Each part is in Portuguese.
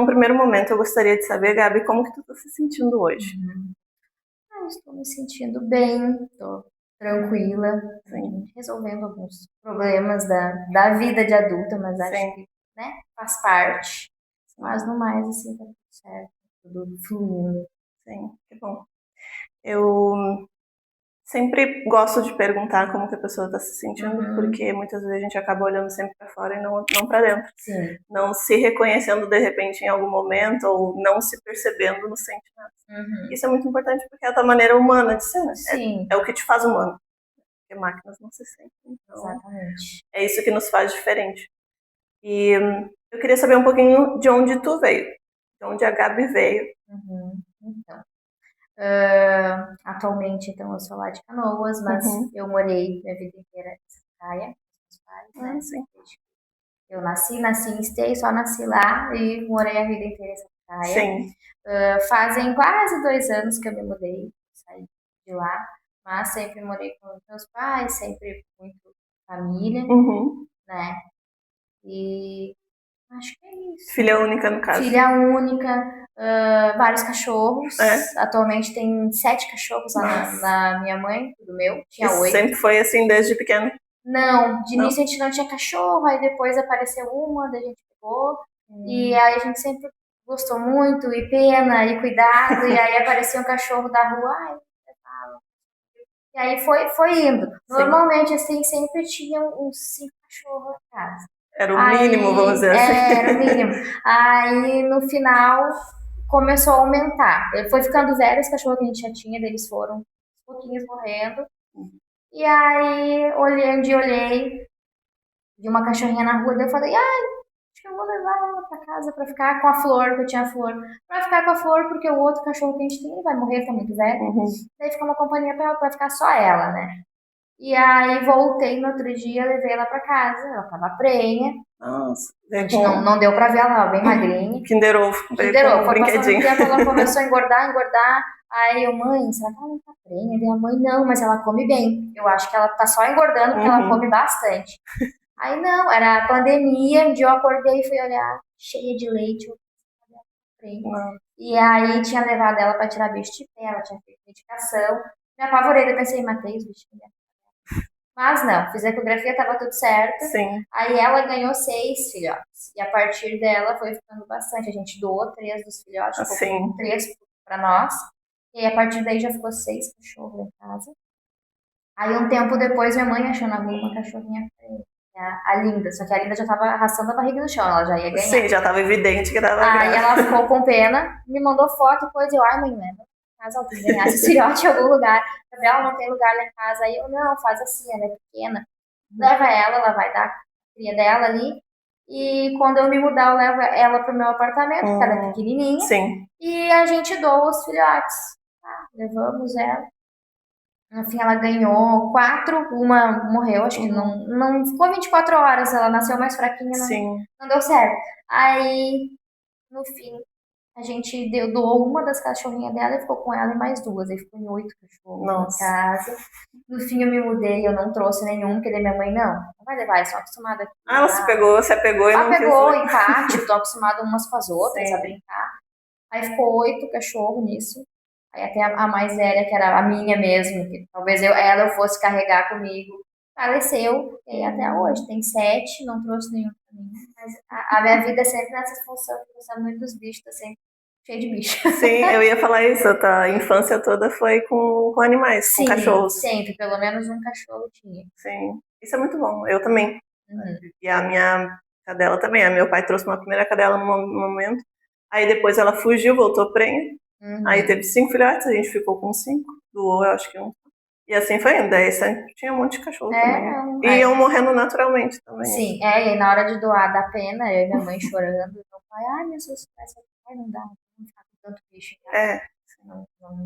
No primeiro momento, eu gostaria de saber, Gabi, como que tu tá se sentindo hoje? Estou me sentindo bem, estou tranquila, Sim, resolvendo alguns problemas da vida de adulta, mas acho sim, que, né, faz parte. Mas sim, no mais, assim, tá tudo certo, tudo fluindo. sim, que bom. Eu sempre gosto de perguntar como que a pessoa está se sentindo, Uhum, porque muitas vezes a gente acaba olhando sempre para fora e não para dentro. sim. Não se reconhecendo de repente em algum momento ou não se percebendo nos sentimentos. Uhum, Isso é muito importante porque é a tua maneira humana de ser, né? É sim, o que te faz humano, porque máquinas não se sentem. Então, exatamente. é isso que nos faz diferente. E eu queria saber um pouquinho de onde tu veio, de onde a Gabi veio. Uhum. Então, atualmente, então, eu sou lá de Canoas, mas Uhum. eu morei minha vida inteira em Sampaia, com os meus pais, Ah, né? sim. Eu nasci em Esteio, só nasci lá e morei a vida inteira em Sampaia. Sim. Fazem quase 2 anos que eu me mudei, saí de lá, mas sempre morei com os meus pais, sempre muito família, Uhum. né? E acho que é isso. Filha única, no caso. Filha única, vários cachorros. É. Atualmente tem 7 cachorros lá Nossa. na minha mãe, do meu, E tinha 8. sempre foi assim desde pequeno? Não, de Não? início a gente não tinha cachorro, aí depois apareceu uma, daí a gente pegou. E Hum. aí a gente sempre gostou muito, e pena, e cuidado, e aí aparecia um cachorro da rua, ai, e aí foi indo. Sim. Normalmente, assim, sempre tinha uns 5 cachorros na casa. Era o mínimo, vamos Aí dizer assim. era o mínimo. Aí no final começou a aumentar. Ele foi ficando velho, os cachorros que a gente já tinha, eles foram um pouquinhos morrendo. E aí olhei, um dia olhei, vi uma cachorrinha na rua, daí eu falei, acho que eu vou levar ela pra casa pra ficar com a flor, que eu tinha flor. Pra ficar com a flor, porque o outro cachorro que a gente tem ele vai morrer, tá muito velho. Uhum. Daí fica uma companhia pra ela, vai ficar só ela, né? E aí voltei no outro dia, levei ela pra casa, ela tava prenha. Nossa, A veio gente não, com não deu pra ver, ela tava bem magrinha. Kinder Ovo, veio Kinder com Ovo, um foi passando o brinquedinho. tempo, ela começou a engordar, engordar. Aí eu, mãe, será que ela não tá prenha? Daí a mãe, não, mas ela come bem. Eu acho que ela tá só engordando porque ela come Uhum. bastante. Aí não, era a pandemia, um dia eu acordei e fui olhar, cheia de leite, eu comprei. Não. E aí tinha levado ela pra tirar bicho de pé, ela tinha feito medicação. Me apavorei, eu pensei, matei os bichinhos. Mas não, fiz a ecografia, tava tudo certo. Sim, Aí ela ganhou 6 filhotes. E a partir dela foi ficando bastante. A gente doou 3 dos filhotes, ficou com assim. 3 pra nós. E aí, a partir daí já ficou 6 cachorros em casa. Aí um tempo depois minha mãe achou na rua uma cachorrinha feia, a Linda. Só que a Linda já tava arrastando a barriga no chão, ela já ia ganhar. Sim, já estava evidente que dava Aí grávida. ela ficou com pena, me mandou foto e coisa. Eu, ai mãe, leva pra casa, ela tem que ganhar esse filhote em algum lugar. Gabriela, não tem lugar lá em casa. Aí eu, não, faz assim, ela é pequena. Leva ela vai dar a cria dela ali. E quando eu me mudar, eu levo ela pro meu apartamento, porque ela é pequenininha. Sim. E a gente doa os filhotes. Tá, levamos ela. No fim, ela ganhou 4, uma morreu, acho que Uhum. não ficou 24 horas, ela nasceu mais fraquinha, Sim. não deu certo. Aí, no fim, a gente doou uma das cachorrinhas dela e ficou com ela e mais 2. Aí ficou em 8 cachorros na Nossa. casa. No fim, eu me mudei, eu não trouxe nenhum, porque daí minha mãe, não vai levar, eles estão acostumados Ah, aqui, ela se tá? pegou, se apegou e Ela não quis pegou ler. em pátio, estão acostumadas umas com as outras a Sim. brincar. Aí ficou 8 cachorros nisso. Aí até a mais velha, que era a minha mesmo, que talvez ela eu fosse carregar comigo, faleceu. E aí até hoje tem 7, não trouxe nenhum pra mim. Mas a minha vida é sempre nessa função, de gostar muito dos bichos, tá sempre cheio de bicho. Sim, eu ia falar isso. A tua infância toda foi com animais, com Sim, cachorros. sempre, pelo menos um cachorro tinha. Sim. Isso é muito bom. Eu também. Uhum. E a minha cadela também. A meu pai trouxe uma primeira cadela no momento. Aí depois ela fugiu, voltou prenha. Aí Uhum. teve 5 filhotes, a gente ficou com 5. Doou, eu acho que um. E assim foi indo. Daí sempre tinha um monte de cachorro também. É, E iam morrendo naturalmente também, né? sim, e aí na hora de doar dá pena, eu e minha mãe chorando, meu pai, ai, meu Deus, ai, não dá, não ficar com tanto bicho em casa, É.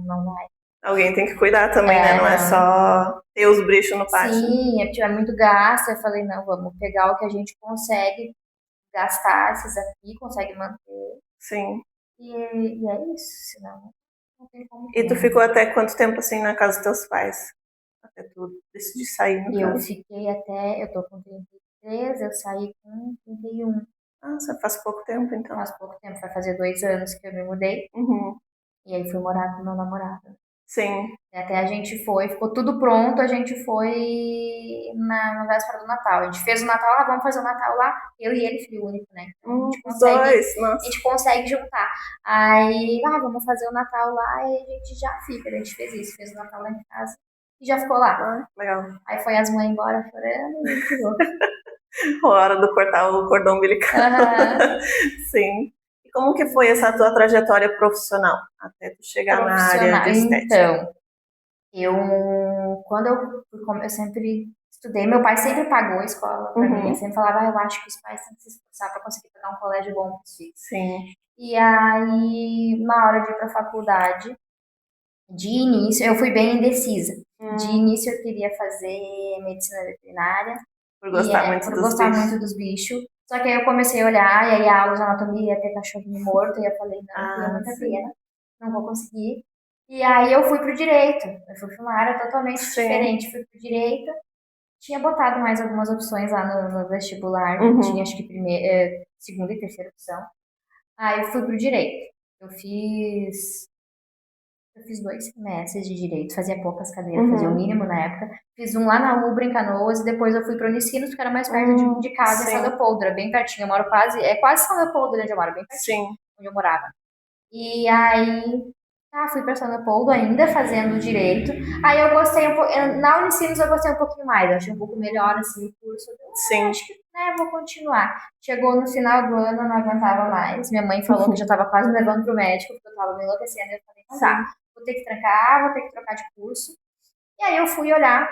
não vai. Alguém tem que cuidar também, né? É, Não é não. só ter os bichos no pátio. Sim, é muito gasto, eu falei, não, vamos pegar o que a gente consegue gastar, esses aqui, consegue manter, Sim. e é isso, senão não tem como E tu também, né? ficou até quanto tempo assim na casa dos teus pais? Até tu decidir sair, no Eu caso. fiquei até, eu tô com 33, eu saí com 31. Ah, você faz pouco tempo, então. Faz pouco tempo, vai fazer 2 anos que eu me mudei. E aí fui morar com meu namorado. Sim. Até a gente foi, ficou tudo pronto, a gente foi na véspera do Natal. A gente fez o Natal lá, vamos fazer o Natal lá, eu e ele, filho único, né? Então Os dois, nossa. a gente consegue juntar. Aí, vamos fazer o Natal lá e a gente já fica. A gente fez isso, fez o Natal lá em casa e já ficou lá. Ah, legal. Aí foi as mães embora chorando e ficou. A hora do cortar o cordão umbilical. Sim. E como que foi essa tua trajetória profissional até tu chegar na área de estética? Então, quando eu sempre estudei, meu pai sempre pagou a escola pra mim. Eu sempre falava, eu acho que os pais têm que se esforçar pra conseguir pagar um colégio bom pros filhos. Sim. E aí, na hora de ir pra faculdade, de início, eu fui bem indecisa. De início, eu queria fazer medicina veterinária. Por gostar muito dos bichos. Só que aí eu comecei a olhar, e aí a aula de anatomia ia ter cachorrinho morto, e eu falei, não, tenho muita pena, não vou conseguir. E aí eu fui pro direito. Eu fui pra uma área totalmente diferente. Fui pro direito. Tinha botado mais algumas opções lá no vestibular. Tinha acho que segunda e terceira opção. Aí eu fui pro direito. Eu fiz 2 semestres de direito, fazia poucas cadeiras, fazia o mínimo na época. Fiz um lá na Ubra, em Canoas, e depois eu fui para Unicinos, que era mais perto de casa, em São Leopoldo, era bem pertinho. Eu moro quase São Leopoldo, onde eu moro, bem pertinho, onde eu morava. E aí, fui para São Leopoldo ainda, fazendo direito. Aí eu gostei um pouco, na Unicinos eu gostei um pouquinho mais, eu achei um pouco melhor, assim, o curso. Acho que, vou continuar. Chegou no final do ano, eu não aguentava mais. Minha mãe falou que já estava quase me levando pro médico, porque eu estava me enlouquecendo. Eu falei, não dá, vou ter que trancar, vou ter que trocar de curso. E aí eu fui olhar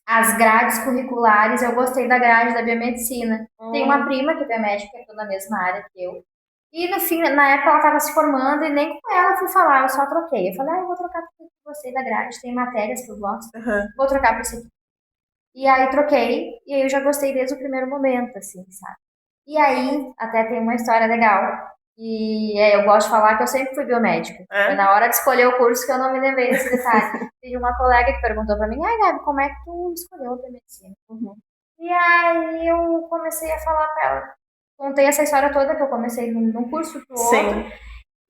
as grades curriculares, eu gostei da grade da biomedicina. Tem uma prima que é biomédica, que é toda a mesma área que eu. E no fim, na época ela estava se formando e nem com ela eu fui falar, eu só troquei. Eu falei, eu vou trocar porque eu gostei da grade, tem matérias que eu gosto, vou trocar para isso aqui. E aí troquei, e aí eu já gostei desde o primeiro momento, assim, sabe? E aí, até tem uma história legal, e eu gosto de falar que eu sempre fui biomédica. Foi na hora de escolher o curso que eu não me lembrei desse detalhe. Teve uma colega que perguntou pra mim, ai Gabi, como é que tu escolheu a biomedicina? E aí eu comecei a falar pra ela. Contei essa história toda que eu comecei num curso pro outro.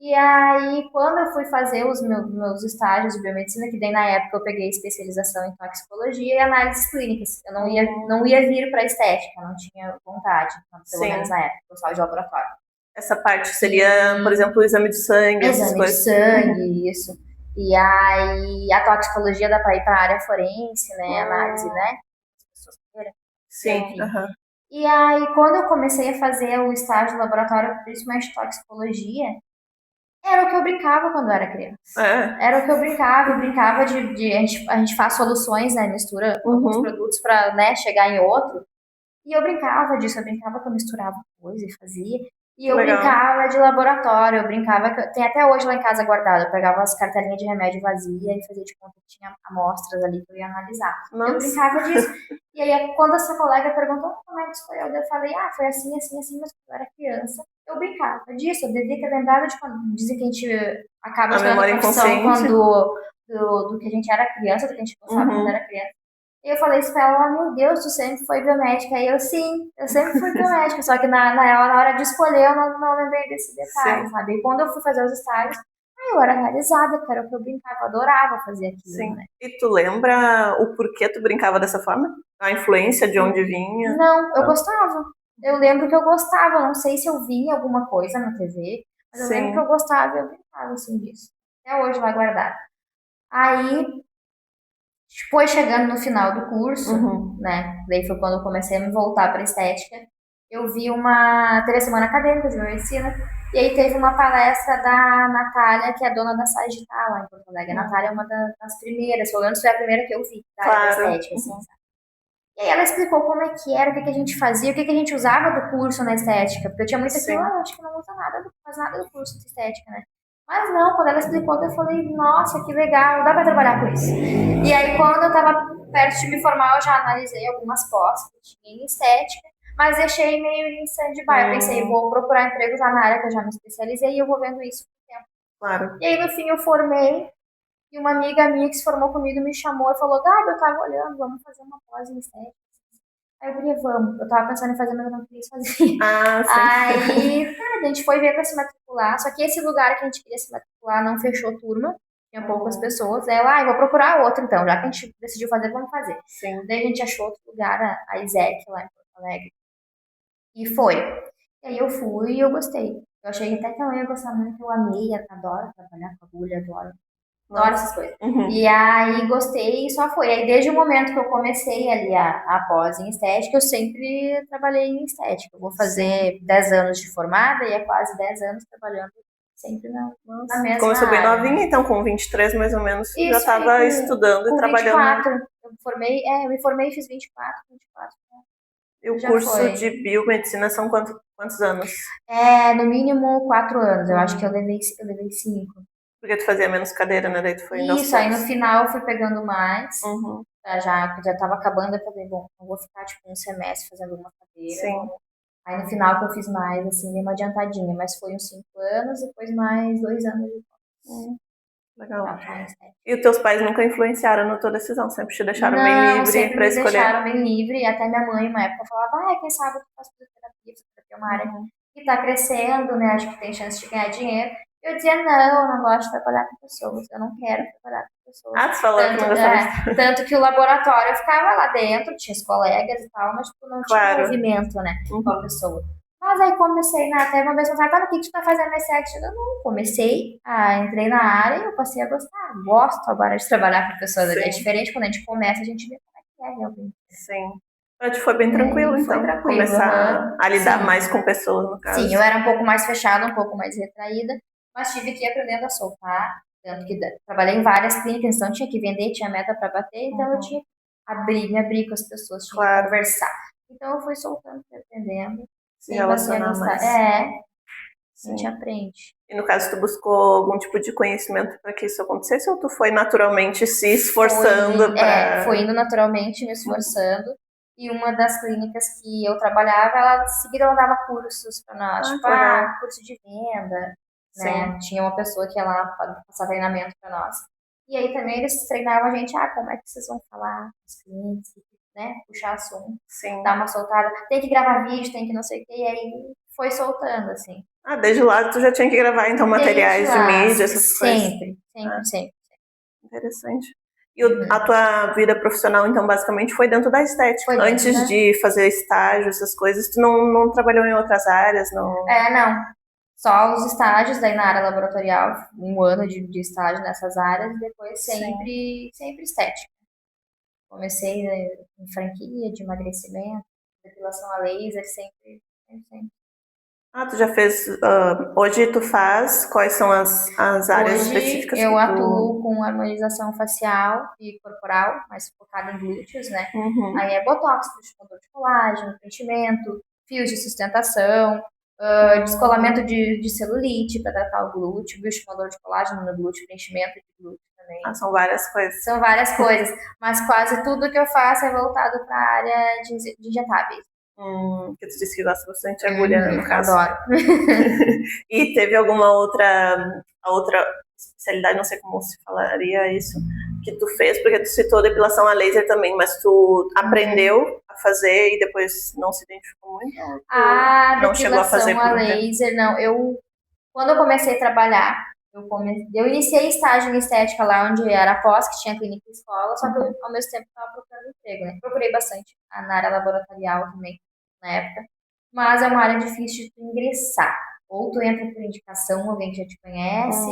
E aí, quando eu fui fazer os meus estágios de biomedicina, que daí na época eu peguei especialização em toxicologia e análises clínicas. Eu não ia vir para estética, não tinha vontade, pelo menos na época, gostava de laboratório. Essa parte seria, por exemplo, o exame de sangue, essas coisas. Exame de sangue, isso. E aí, a toxicologia dá para ir para a área forense, né, análise, né? Sim, E aí, quando eu comecei a fazer o estágio do laboratório, principalmente de toxicologia, era o que eu brincava quando eu era criança. Era o que eu brincava de a gente faz soluções, né, mistura alguns produtos para, né, chegar em outro. E eu brincava disso, eu brincava que eu misturava coisa e fazia. E eu brincava de laboratório, eu brincava que tem até hoje lá em casa guardado, eu pegava as cartelinhas de remédio vazia e fazia de conta que tinha amostras ali que eu ia analisar. Eu brincava disso. E aí, quando essa colega perguntou como é que escolheu, eu falei, foi assim, assim, assim, mas quando eu era criança, eu brincava disso, eu devia ter lembrado de quando dizem que a gente acaba escolhendo a profissão do que a gente era criança, do que a gente gostava quando era criança. E eu falei isso pra ela, meu Deus, tu sempre foi biomédica. E eu, sim, eu sempre fui biomédica. Só que na hora de escolher, eu não lembrei desse detalhe, sabe? E quando eu fui fazer os estágios, eu era realizada, porque era o que eu brincava, eu adorava fazer aquilo, né? E tu lembra o porquê tu brincava dessa forma? A influência de onde vinha? Não, eu gostava. Eu lembro que eu gostava, não sei se eu vi alguma coisa na TV, mas eu lembro que eu gostava e eu brincava, assim, disso. Até hoje lá guardado. Aí, foi chegando no final do curso, né? Daí foi quando eu comecei a me voltar para estética. Eu vi teve a semana acadêmica de medicina, e aí teve uma palestra da Natália, que é dona da Sagital lá em Porto Alegre. A Natália é uma das primeiras, pelo menos foi a primeira que eu vi da área da estética, assim, sabe? E aí ela explicou como é que era, o que a gente fazia, o que a gente usava do curso na estética. Porque eu tinha muita que, acho que não usa nada, faz nada do curso de estética, né? Mas não, quando ela explicou, eu falei, nossa, que legal, dá pra trabalhar com isso. E aí, quando eu tava perto de me formar, eu já analisei algumas pós que tinha em estética, mas deixei meio em stand-by. Eu pensei, vou procurar emprego já na área que eu já me especializei e eu vou vendo isso com o tempo. Claro. E aí, no fim, eu formei, e uma amiga minha que se formou comigo me chamou e falou, Gabi, eu tava olhando, vamos fazer uma pós em estética. Aí eu queria, vamos. Eu tava pensando em fazer, mas eu não queria sozinha. Ah, sim. Aí, tá, a gente foi ver pra se matricular. Só que esse lugar que a gente queria se matricular não fechou turma. Tinha poucas pessoas. Aí ela, vou procurar outro então. Já que a gente decidiu fazer, vamos fazer. Sim. Daí a gente achou outro lugar, a ISEC, lá em Porto Alegre. E foi. E aí eu fui e eu gostei. Eu achei até que eu ia gostar muito, eu amei, adoro trabalhar com agulha, adoro essas coisas. E aí gostei e só foi. Aí desde o momento que eu comecei ali a pós em estética, eu sempre trabalhei em estética. Eu vou fazer 10 anos de formada e é quase 10 anos trabalhando sempre na mesma Começou bem área, novinha, né? então com 23 mais ou menos, Isso, já estava estudando com e trabalhando. 24. Eu me formei e fiz 24. E o Já curso foi. de biomedicina são quantos anos? No mínimo 4 anos. Eu acho que eu levei 5. Porque tu fazia menos cadeira, né? Daí tu foi indo aos Isso, aí no poucos. final eu fui pegando mais. Uhum. Já tava acabando, eu falei, bom, não vou ficar tipo um semestre fazendo uma cadeira. Sim. Aí no final que eu fiz mais, assim, dei uma adiantadinha, mas foi uns 5 anos, depois mais 2 anos de pós. Legal. E os teus pais nunca influenciaram na tua decisão, sempre te deixaram bem Não, livre sempre pra me escolher? deixaram bem livre, até minha mãe uma época falava, quem sabe tu faz fisioterapia é uma área que tá crescendo, né, acho que tem chance de ganhar dinheiro. Eu dizia, não, eu não gosto de trabalhar com pessoas, eu não quero trabalhar com pessoas. Ah, tu falou que não gostava. Tanto que o laboratório eu ficava lá dentro, tinha os colegas e tal, mas tipo, não tinha movimento, né, com a pessoa. Mas aí comecei, até uma vez eu falei, o que tu tá fazendo nesse sexo? Eu não comecei, entrei na área e eu passei a gostar. Gosto agora de trabalhar com pessoas. É diferente quando a gente começa, a gente vê como é que é realmente. Sim. Pra ti foi bem tranquilo, então. Foi tranquilo. Começar a lidar mais com pessoas, no caso. Sim, eu era um pouco mais fechada, um pouco mais retraída, mas tive que ir aprendendo a soltar. Tanto que trabalhei em várias clínicas, então tinha que vender, tinha meta para bater, então eu tinha que me abrir com as pessoas, tinha que conversar. Então eu fui soltando, aprendendo. Se relacionar mais. A gente aprende. E no caso, tu buscou algum tipo de conhecimento para que isso acontecesse ou tu foi naturalmente se esforçando para... Foi indo naturalmente, me esforçando. E uma das clínicas que eu trabalhava, ela seguida ela dava cursos para nós, curso de venda, né? Tinha uma pessoa que ia lá passar treinamento para nós. E aí também eles treinavam a gente, como é que vocês vão falar com os clientes, né? Puxar assunto, dar uma soltada. Tem que gravar vídeo, tem que não sei o quê. E aí foi soltando, assim. Desde lá tu já tinha que gravar, então, materiais de mídia, essas coisas? Sempre. Interessante. E a tua vida profissional, então, basicamente foi dentro da estética? Antes de fazer estágio, essas coisas, tu não trabalhou em outras áreas? Não. Só os estágios, daí na área laboratorial, 1 ano de estágio nessas áreas, e depois sempre estética. Comecei em franquia de emagrecimento, depilação a laser, sempre. Tu já fez... hoje tu faz? Quais são as áreas específicas? Hoje eu atuo com harmonização facial e corporal, mais focada em glúteos, né? Aí é botox, estimulador de colágeno, preenchimento, fios de sustentação, descolamento de celulite para tratar o glúteo, bioestimulador de colágeno no glúteo, preenchimento de glúteo também. São várias coisas. São várias coisas, mas quase tudo que eu faço é voltado para a área de injetáveis. Que tu disse que gosta bastante de agulha, no caso. Adoro. E teve alguma outra especialidade, não sei como se falaria isso, que tu fez, porque tu citou depilação a laser também, mas tu aprendeu a fazer e depois não se identificou muito? Não chegou a fazer depilação a laser, não. Quando eu comecei a trabalhar, eu iniciei estágio em estética lá onde era a pós, que tinha clínica e escola, só que eu, ao mesmo tempo, estava procurando emprego, né? Procurei bastante na área laboratorial também, na época, mas é uma área difícil de ingressar. Ou tu entra por indicação, alguém que já te conhece,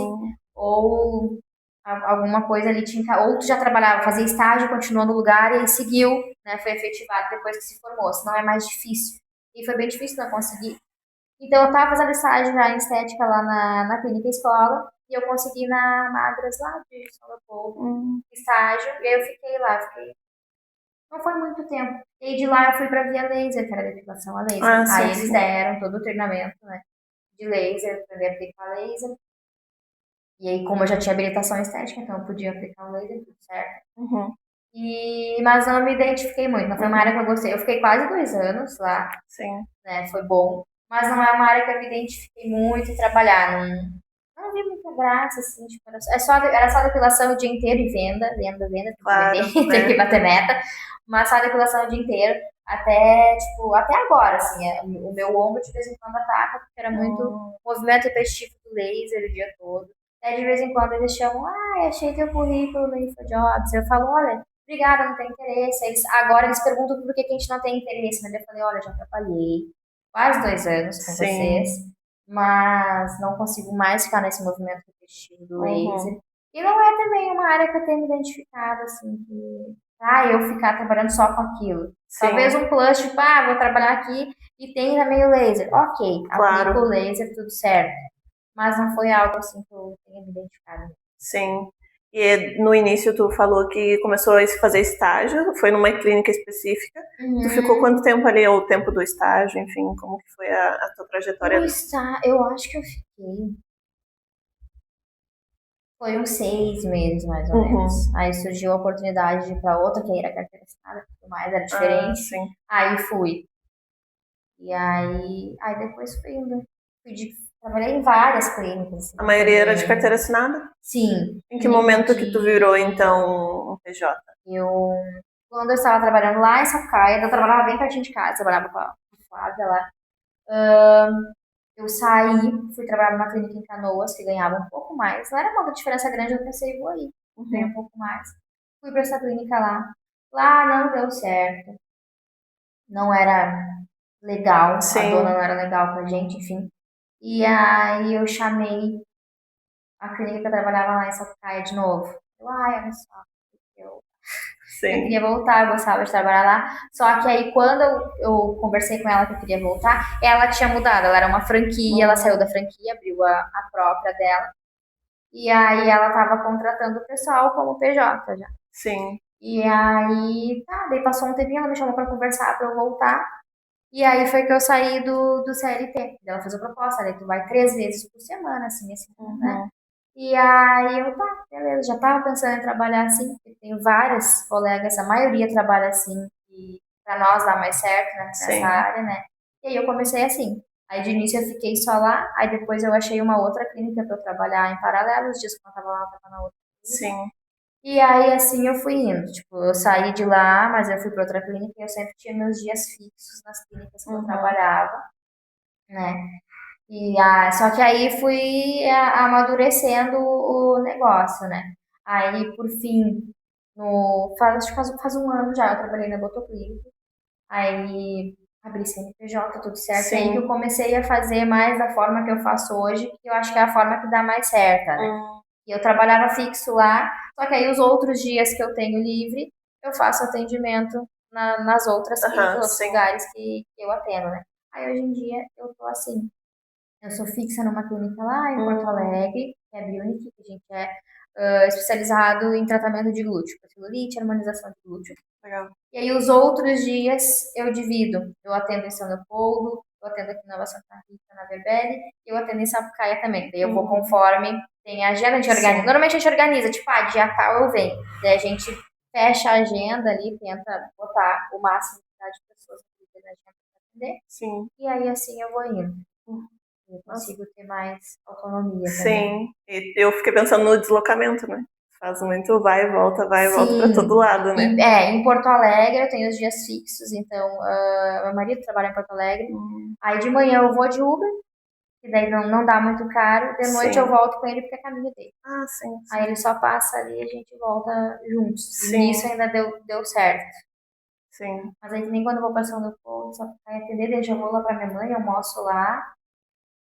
ou alguma coisa ali ou tu já trabalhava, fazia estágio, continuou no lugar e aí seguiu, né? Foi efetivado depois que se formou, senão é mais difícil. E foi bem difícil não conseguir. Então, eu estava fazendo estágio já em estética lá na clínica escola, e eu consegui na Magras lá de São Leopoldo, estágio, e aí eu fiquei lá, não foi muito tempo. E de lá eu fui para Via Laser, que era depilação a laser. Aí eles deram todo o treinamento, né, de laser, aprender a aplicar laser. E aí, como eu já tinha habilitação estética, então eu podia aplicar o laser, tudo certo. Mas eu não me identifiquei muito, não foi uma área que eu gostei. Eu fiquei quase 2 anos lá, né, foi bom. Mas não é uma área que eu me identifiquei muito em trabalhar, não vi muita graça, assim, tipo, era só depilação o dia inteiro e venda, tem que Claro, vender, né? tem que bater meta, mas só depilação o dia inteiro, até, tipo, até agora, assim, o meu ombro de vez em quando ataca, porque era muito movimento repetitivo do laser o dia todo. Aí de vez em quando eles chamam, achei teu currículo no InfoJobs. Eu falo, olha, obrigada, não tem interesse. Agora eles perguntam por que a gente não tem interesse, mas eu falei, olha, já trabalhei quase 2 anos com Sim. vocês, mas não consigo mais ficar nesse movimento repetitivo do laser. Uhum. E não é também uma área que eu tenho me identificado, assim, que eu ficar trabalhando só com aquilo. Sim. Talvez um plus, tipo, vou trabalhar aqui e tem também o laser. Ok, Claro. aplico o laser, tudo certo. Mas não foi algo assim que eu tenha me identificado. Sim. E no início tu falou que começou a fazer estágio, foi numa clínica específica. Tu ficou quanto tempo ali, ou o tempo do estágio, enfim, como que foi a tua trajetória? Eu acho que eu fiquei. Foi uns 6 meses, mais ou menos. Aí surgiu a oportunidade de ir pra outra, que era carteira assinada, tudo mais, era diferente. Sim. Aí fui. E aí depois fui indo. Trabalhei em várias clínicas. Assim, a maioria era de carteira assinada? Sim. Em que momento que tu virou, então, um PJ? Quando eu estava trabalhando lá em Sapucaia, eu trabalhava bem pertinho de casa, trabalhava com a Flávia lá. Eu saí, fui trabalhar numa clínica em Canoas, que ganhava um pouco mais. Não era uma diferença grande, eu pensei, vou aí, ganhar um pouco mais. Fui pra essa clínica lá. Lá não deu certo. Não era legal, Sim. a dona não era legal com a gente, enfim. E aí eu chamei a clínica que eu trabalhava lá em Sapucaia de novo. Olha só, eu queria voltar, eu gostava de trabalhar lá. Só que aí quando eu conversei com ela que eu queria voltar, ela tinha mudado, ela era uma franquia, ela saiu da franquia, abriu a própria dela. E aí ela tava contratando o pessoal como PJ já. Sim. E aí, daí passou um tempinho, ela me chamou pra conversar, pra eu voltar. E aí foi que eu saí do CLT. Ela fez a proposta, daí tu vai 3 vezes por semana, assim, né? E aí eu, beleza, já tava pensando em trabalhar assim, porque tenho várias colegas, a maioria trabalha assim, e pra nós dá mais certo, né, nessa área, né? E aí eu comecei assim. Aí de início eu fiquei só lá, aí depois eu achei uma outra clínica pra eu trabalhar em paralelo, os dias que eu tava lá, eu tava na outra clínica. Sim. E aí assim eu fui indo, tipo, eu saí de lá, mas eu fui pra outra clínica e eu sempre tinha meus dias fixos nas clínicas que eu trabalhava, né? Só que aí fui amadurecendo o negócio, né? Aí, por fim, faz um ano já, eu trabalhei na Botoclínica. Aí abri CNPJ, tudo certo. Aí que eu comecei a fazer mais da forma que eu faço hoje, que eu acho que é a forma que dá mais certo, né? E eu trabalhava fixo lá, só que aí os outros dias que eu tenho livre, eu faço atendimento nas outras clínicas, outros lugares que eu atendo, né? Aí hoje em dia eu tô assim. Eu sou fixa numa clínica lá em Porto Alegre, que é a Bionic, que a gente é especializado em tratamento de glúteo, celulite, harmonização de glúteo. Legal. E aí os outros dias eu divido. Eu atendo em São Leopoldo, eu atendo aqui em Nova Santa Rita, na Verbele, e eu atendo em Sapucaia também. Daí eu vou conforme tem a agenda, a gente organiza. Normalmente a gente organiza, tipo, dia tal eu venho. Daí a gente fecha a agenda ali, tenta botar o máximo de pessoas na agenda para atender. Sim. E aí assim eu vou indo. Eu consigo ter mais autonomia também. Sim, e eu fiquei pensando no deslocamento, né? Faz muito vai e volta pra todo lado, né? Em Porto Alegre eu tenho os dias fixos, então meu marido trabalha em Porto Alegre. Aí de manhã eu vou de Uber, que daí não dá muito caro. De noite eu volto com ele porque é caminho dele. Sim. Aí ele só passa ali e a gente volta juntos. E nisso ainda deu certo. Sim. Mas aí nem quando eu vou pra São Leopoldo, só pra atender, daí já vou lá pra minha mãe, almoço lá.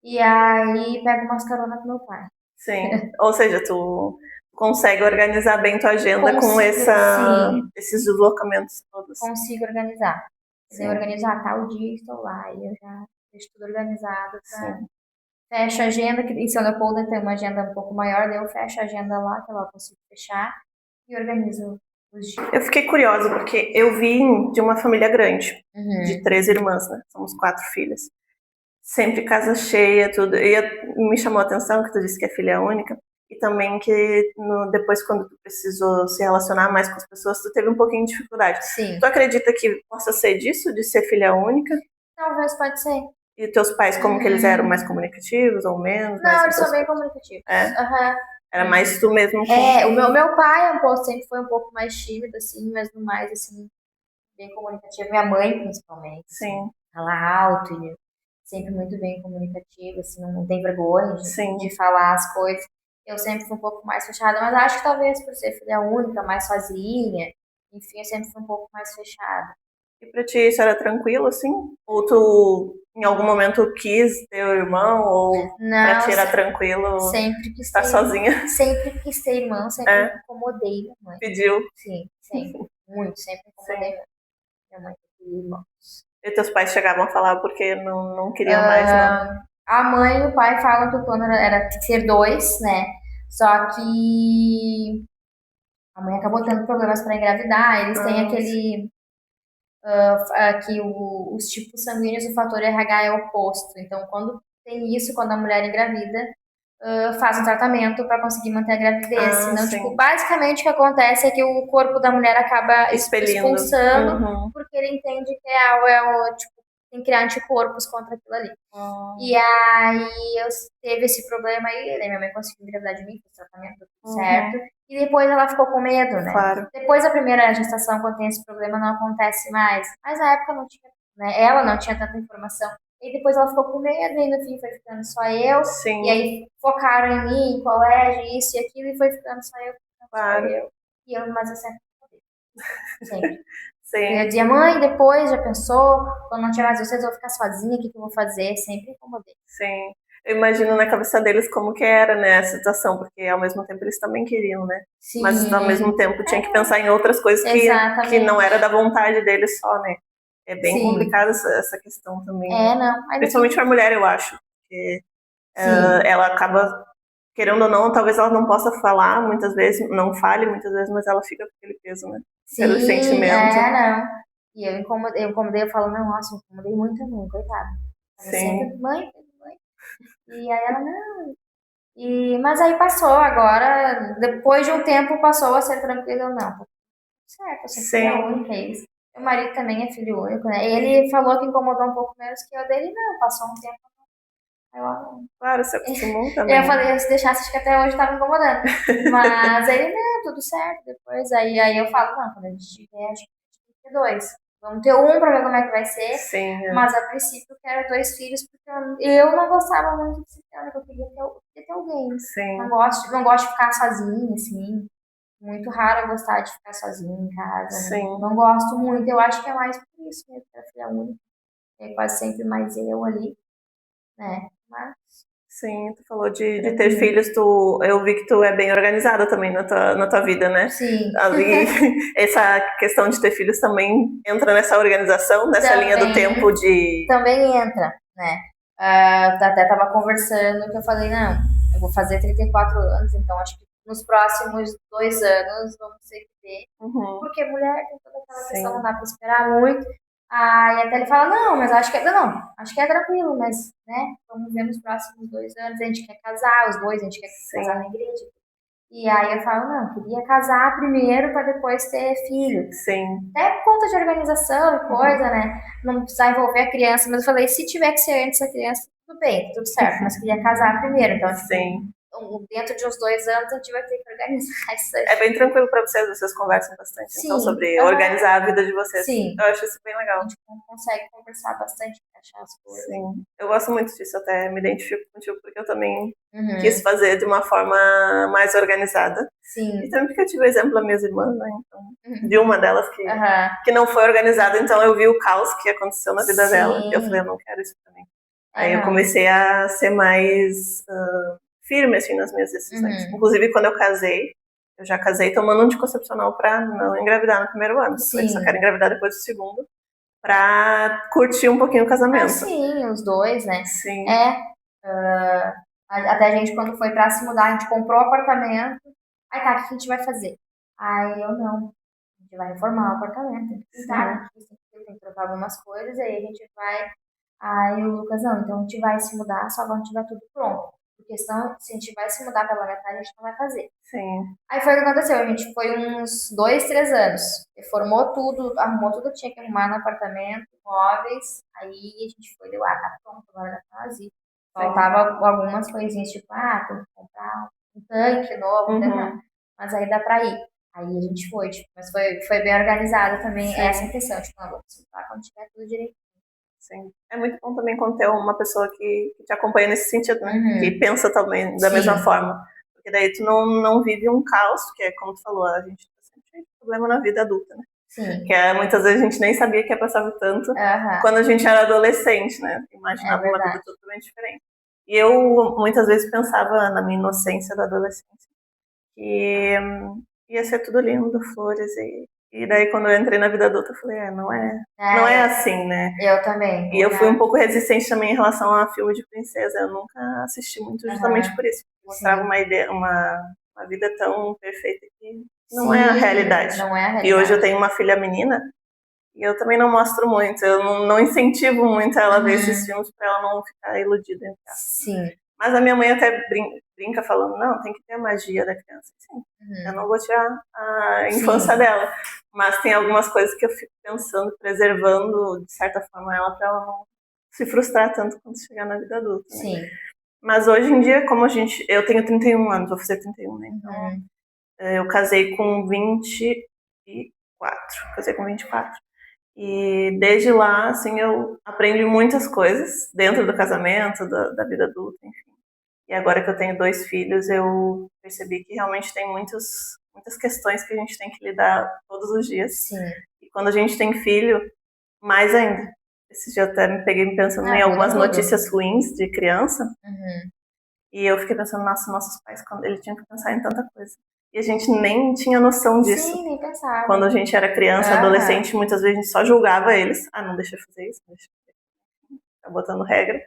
E aí pego umas caronas com meu pai. Sim. Ou seja, tu consegue organizar bem tua agenda com esses deslocamentos todos. Consigo organizar. Eu organizo, tal dia estou lá. E eu já deixo tudo organizado. Fecho a agenda, que em São Leopoldo tem uma agenda um pouco maior, daí eu fecho a agenda lá, que eu consigo fechar, e organizo os dias. Eu fiquei curiosa, porque eu vim de uma família grande, de 3 irmãs, né? Somos 4 filhas. Sempre casa cheia, tudo. E me chamou a atenção que tu disse que é filha única, e também que depois, quando tu precisou se relacionar mais com as pessoas, tu teve um pouquinho de dificuldade. Sim. Tu acredita que possa ser disso, de ser filha única? Talvez, pode ser. E teus pais, como que eles eram? Mais comunicativos ou menos? Não, eles são bem comunicativos. Era mais tu mesmo? O meu pai sempre foi um pouco mais tímido, assim, mas no mais, assim, bem comunicativo. Minha mãe, principalmente. Sim. Assim, ela alto e sempre muito bem comunicativa, assim, não tem vergonha de falar as coisas. Eu sempre fui um pouco mais fechada, mas acho que talvez por ser filha única, mais sozinha, enfim, eu sempre fui um pouco mais fechada. E pra ti isso era tranquilo, assim? Ou tu, em algum momento, quis ter o irmão? Ou pra ti era tranquilo sempre quis estar sozinha? Sempre quis ter irmão, sempre incomodei minha mãe. Pediu? Sim, sempre. Muito, sempre incomodei minha mãe queria irmãos. E teus pais chegavam a falar porque não queriam mais, não? A mãe e o pai falam que o plano era ter 2, né? Só que a mãe acabou tendo problemas para engravidar. Eles têm aquele que os tipos sanguíneos, o fator RH é oposto. Então, quando tem isso, quando a mulher engravida, faz um tratamento para conseguir manter a gravidez. Senão, tipo, basicamente o que acontece é que o corpo da mulher acaba expulsando, porque ele entende que tipo, tem que criar anticorpos contra aquilo ali. E aí eu teve esse problema aí, minha mãe conseguiu engravidar de mim, fez tratamento, tudo certo. E depois ela ficou com medo, né? Claro. Depois da primeira gestação, quando tem esse problema, não acontece mais. Mas na época não tinha, né? Ela não tinha tanta informação. E depois ela ficou com medo, e no fim foi ficando só eu. Sim. E aí focaram em mim, em colégio, isso e aquilo, e foi ficando só eu. Mas eu sempre. Sim. Eu dizia, mãe, depois já pensou, quando não tiver mais vocês, eu vou ficar sozinha, o que eu vou fazer? Sempre incomodei. Sim. Eu imagino na cabeça deles como que era, né, a situação, porque ao mesmo tempo eles também queriam, né? Sim. Mas ao mesmo tempo tinha que pensar em outras coisas que não era da vontade deles só, né? É bem complicada essa questão também. Não. Principalmente para a mulher, eu acho. Porque ela acaba, querendo ou não, talvez ela não possa falar muitas vezes, não fale muitas vezes, mas ela fica com aquele peso, né? Pelo sentimento. Não. E eu incomodei, eu falo, não, nossa, eu incomodei muito a mãe, coitada. Ela sempre, mãe. E aí ela, não. Mas aí passou, agora, depois de um tempo, passou a ser tranquilo, não. Certo, eu sou filha única, é isso. Meu marido também é filho único, né? Ele falou que incomodou um pouco menos que eu dele, não, passou um tempo. Claro, se acostumou também. Eu falei, se deixasse, acho que até hoje tava incomodando. Mas ele, não, tudo certo. Depois, aí eu falo, não, quando a gente tiver, acho que a gente tem que ter 2. Vamos ter um pra ver como é que vai ser. Sim. Mas a princípio eu quero 2 filhos, porque eu não gostava muito de ser filha, eu queria ter alguém. Sim. Não gosto de ficar sozinha, assim. Muito raro eu gostar de ficar sozinha em casa. Sim. Não gosto muito. Eu acho que é mais por isso mesmo, que a filha única. É quase sempre mais eu ali, né? Mas... Sim, tu falou de ter filhos, eu vi que tu é bem organizada também na tua vida, né? Sim. Ali, essa questão de ter filhos também entra nessa organização, nessa linha do tempo de... Também entra, né? Até tava conversando que eu falei, não, eu vou fazer 34 anos, então acho que nos próximos 2 anos vamos ter que ter. Porque mulher tem toda aquela questão, não dá pra esperar muito. Aí até ele fala, não, mas acho que é tranquilo, mas, né, vamos ver nos próximos 2 anos, a gente quer casar, os dois, a gente quer casar na igreja. E aí eu falo, não, queria casar primeiro para depois ter filho. Sim. Até por conta de organização e coisa, né, não precisar envolver a criança, mas eu falei, se tiver que ser antes da criança, tudo bem, tudo certo, mas queria casar primeiro, então, tipo, dentro de uns 2 anos a gente vai ter que organizar isso aí. É bem tranquilo pra vocês conversam bastante então sobre organizar a vida de vocês. Sim. Eu acho isso bem legal. A gente consegue conversar bastante, achar as coisas. Sim. Eu gosto muito disso, até me identifico contigo, porque eu também quis fazer de uma forma mais organizada. Sim. E também porque eu tive o exemplo das minhas irmãs, né? Então, de uma delas que não foi organizada, então eu vi o caos que aconteceu na vida dela. E eu falei, eu não quero isso pra mim. Aí eu comecei a ser mais... firme, assim, nas minhas decisões. Inclusive, quando eu casei, eu já casei tomando anticoncepcional pra não engravidar no primeiro ano. Eu só quero engravidar depois do segundo, pra curtir um pouquinho o casamento. Sim, os dois, né? Sim. Até a gente, quando foi pra se mudar, a gente comprou o apartamento. Aí tá, o que a gente vai fazer? Aí eu, não, a gente vai reformar o apartamento. Tem que pintar, tem que trocar algumas coisas, aí a gente vai... Aí o Lucas, não, então a gente vai se mudar só quando tiver tudo pronto. Porque senão, se a gente vai se mudar pela metade, a gente não vai fazer. Sim. Aí foi o que aconteceu, a gente foi uns 2, 3 anos. Reformou tudo, arrumou tudo que tinha que arrumar no apartamento, móveis. Aí a gente foi, deu, tá pronto, agora dá pra fazer. Faltava algumas coisinhas, tipo, tem que comprar um tanque novo, não. Mas aí dá pra ir. Aí a gente foi, tipo, mas foi bem organizado também. Sim. Essa impressão, tipo, não, vou consultar quando tiver tudo direito. Sim. É muito bom também quando tem uma pessoa que te acompanha nesse sentido, né? Que pensa também da mesma forma. Porque daí tu não vive um caos, que é como tu falou, a gente tá sempre tem problema na vida adulta, né? Sim. Que muitas vezes a gente nem sabia que ia passar tanto quando a gente era adolescente, né? Imaginava uma vida totalmente diferente. E eu muitas vezes pensava na minha inocência da adolescência que ia ser tudo lindo, flores e daí quando eu entrei na vida adulta eu falei, não é assim, né? Eu também. E eu fui um pouco resistente também em relação a filme de princesa. Eu nunca assisti muito justamente por isso. Mostrava uma ideia, uma vida tão perfeita que não é a realidade. Não é a realidade. E hoje eu tenho uma filha menina e eu também não mostro muito. Eu não incentivo muito ela a ver esses filmes para ela não ficar iludida. Sim. Mas a minha mãe até brinca falando, não, tem que ter a magia da criança. Sim, eu não vou tirar a infância dela. Mas tem algumas coisas que eu fico pensando, preservando, de certa forma, ela para ela não se frustrar tanto quando chegar na vida adulta. Né? Sim. Mas hoje em dia, como eu tenho 31 anos, vou fazer 31, né? Então, eu casei com 24. Casei com 24. E desde lá, assim, eu aprendi muitas coisas dentro do casamento, da vida adulta, enfim. E agora que eu tenho 2 filhos, eu percebi que realmente tem muitas questões que a gente tem que lidar todos os dias. Sim. E quando a gente tem filho, mais ainda. Esse dia eu até me peguei pensando em algumas notícias ruins de criança. E eu fiquei pensando, nossa, nossos pais, quando eles tinham que pensar em tanta coisa. E a gente nem tinha noção disso. Sim, nem pensava. Quando a gente era criança, adolescente, muitas vezes a gente só julgava eles. Não deixa eu fazer isso, não deixa eu fazer isso. Tá botando regra.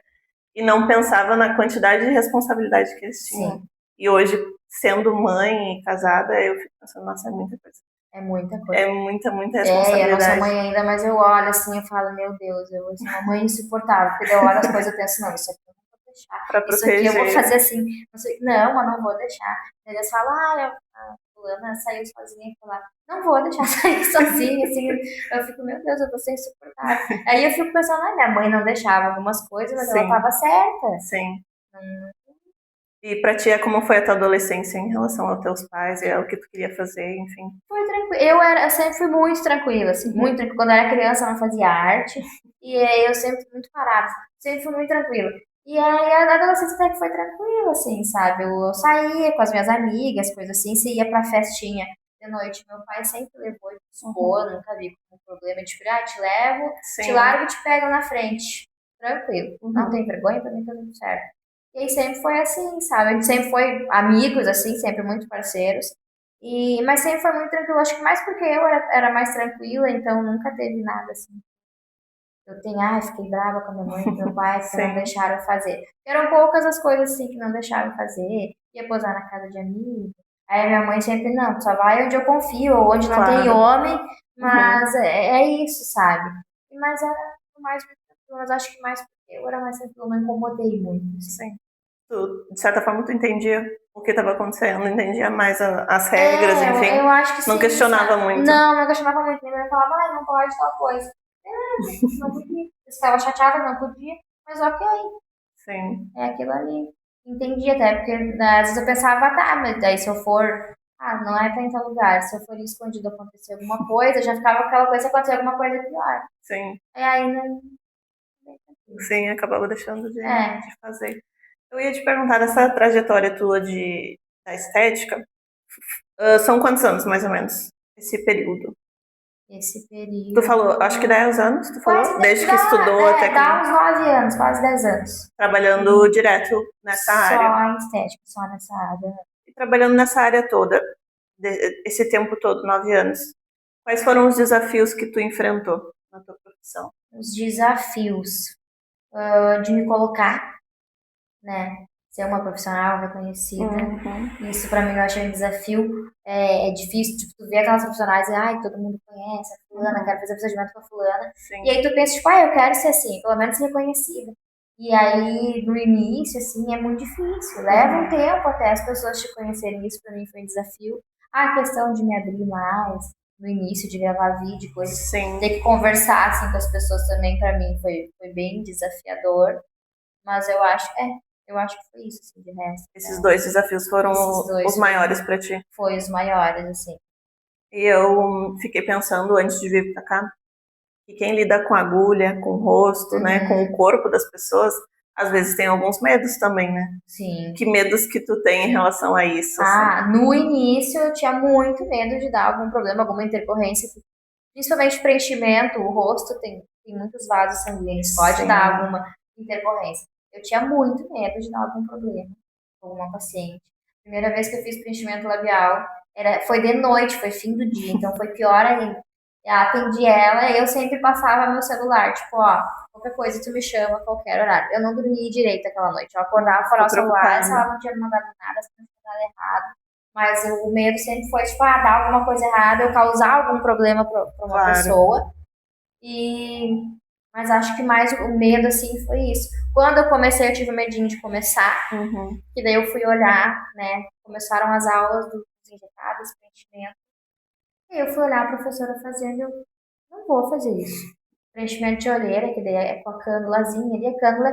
E não pensava na quantidade de responsabilidade que eles tinham. Sim. E hoje, sendo mãe e casada, eu fico pensando, nossa, é muita coisa. É muita coisa. É muita responsabilidade. Eu não sou mãe ainda, mas eu olho assim, eu falo, meu Deus, eu sou uma mãe insuportável. Porque eu olho as coisas e penso, não, isso aqui eu não vou deixar. Pra proteger. Isso aqui eu vou fazer assim. Não, mas não vou deixar. Eles falam, a fulana saiu sozinha e falar, não vou deixar sair sozinha, assim. Eu fico, meu Deus, eu vou ser insuportável. Aí eu fico pensando, minha mãe não deixava algumas coisas, mas ela tava certa. Sim. E pra ti, como foi a tua adolescência em relação aos teus pais e ao que tu queria fazer, enfim? Foi tranquilo. Eu sempre fui muito tranquila, assim, muito tranquila. Quando eu era criança, eu não fazia arte. E aí eu sempre fui muito parada. Sempre fui muito tranquila. E aí a adolescência até que foi tranquila, assim, sabe? Eu saía com as minhas amigas, coisas assim. Se ia pra festinha de noite, meu pai sempre levou de boa, nunca vi como problema. Tipo, te levo, te largo e te pego na frente. Tranquilo. Não tem vergonha, pra mim tá tudo certo. E aí sempre foi assim, sabe? A gente sempre foi amigos, assim, sempre muito parceiros. Mas sempre foi muito tranquilo. Acho que mais porque eu era mais tranquila, então nunca teve nada assim. Fiquei brava com a minha mãe e meu pai porque não deixaram fazer. Eram poucas as coisas assim que não deixaram fazer. Ia posar na casa de amigo. Aí minha mãe sempre, não, só vai onde eu confio, ou onde não tem homem. Mas é isso, sabe? Mas era mais tranquilo. Mas acho que mais porque eu era mais tranquila, não incomodei muito. Sim. Tu, de certa forma, tu entendia o que estava acontecendo, entendia mais as regras, enfim. Eu acho que não sim, questionava muito. Não questionava muito. Minha mãe falava, não pode tal coisa. Não podia. Eu ficava chateada, não podia, mas ok. Sim. É aquilo ali. Entendi até, porque às vezes eu pensava, mas daí se eu for, não é pra em tal lugar, se eu for escondido acontecer alguma coisa, já ficava aquela coisa, acontecer alguma coisa pior. Sim. E aí não. Sim, acabava deixando de fazer. Eu ia te perguntar, dessa trajetória tua da estética, são quantos anos, mais ou menos, esse período? Esse período... Tu falou, acho que 10 anos, tu falou? Desde que estudou até que... Dá uns 9 anos, quase 10 anos. Trabalhando direto nessa área. Só em estética, só nessa área. E trabalhando nessa área toda, esse tempo todo, 9 anos, quais foram os desafios que tu enfrentou na tua profissão? Os desafios de me colocar, né? Ser uma profissional reconhecida. Isso pra mim eu achei um desafio. É difícil, tipo, tu vê aquelas profissionais e todo mundo conhece a fulana, quero fazer procedimento com a fulana. Sim. E aí tu pensa, tipo, eu quero ser assim, pelo menos reconhecida. E aí, no início, assim, é muito difícil. Leva um tempo até as pessoas te conhecerem. Isso pra mim foi um desafio. A questão de me abrir mais no início, de gravar vídeo, coisas. Sim. Ter que conversar, assim, com as pessoas também, pra mim, foi bem desafiador. Mas eu acho que foi isso, assim, de resto. Esses 2 desafios foram os maiores pra ti. Foi os maiores, assim. E eu fiquei pensando antes de vir pra cá, que quem lida com agulha, com o rosto, né, com o corpo das pessoas, às vezes tem alguns medos também, né? Sim. Que medos que tu tem em relação a isso? Assim? No início eu tinha muito medo de dar algum problema, alguma intercorrência, principalmente preenchimento, o rosto tem muitos vasos sanguíneos, pode dar alguma intercorrência. Eu tinha muito medo de dar algum problema com alguma paciente. Primeira vez que eu fiz preenchimento labial, foi de noite, foi fim do dia, então foi pior ainda. Eu atendi ela e eu sempre passava meu celular, tipo, ó, qualquer coisa tu me chama a qualquer horário. Eu não dormi direito aquela noite. Eu acordava fora o celular, se ela não tinha me mandado nada, se não tinha nada errado. Mas o medo sempre foi, tipo, dar alguma coisa errada, eu causar algum problema pra uma pessoa. Mas acho que mais o medo, assim, foi isso. Quando eu comecei, eu tive medinho de começar. Que daí eu fui olhar, né? Começaram as aulas dos injetados, preenchimento. E eu fui olhar a professora fazendo, eu não vou fazer isso. Preenchimento de olheira, que daí é com a cânulazinha ali. A cânula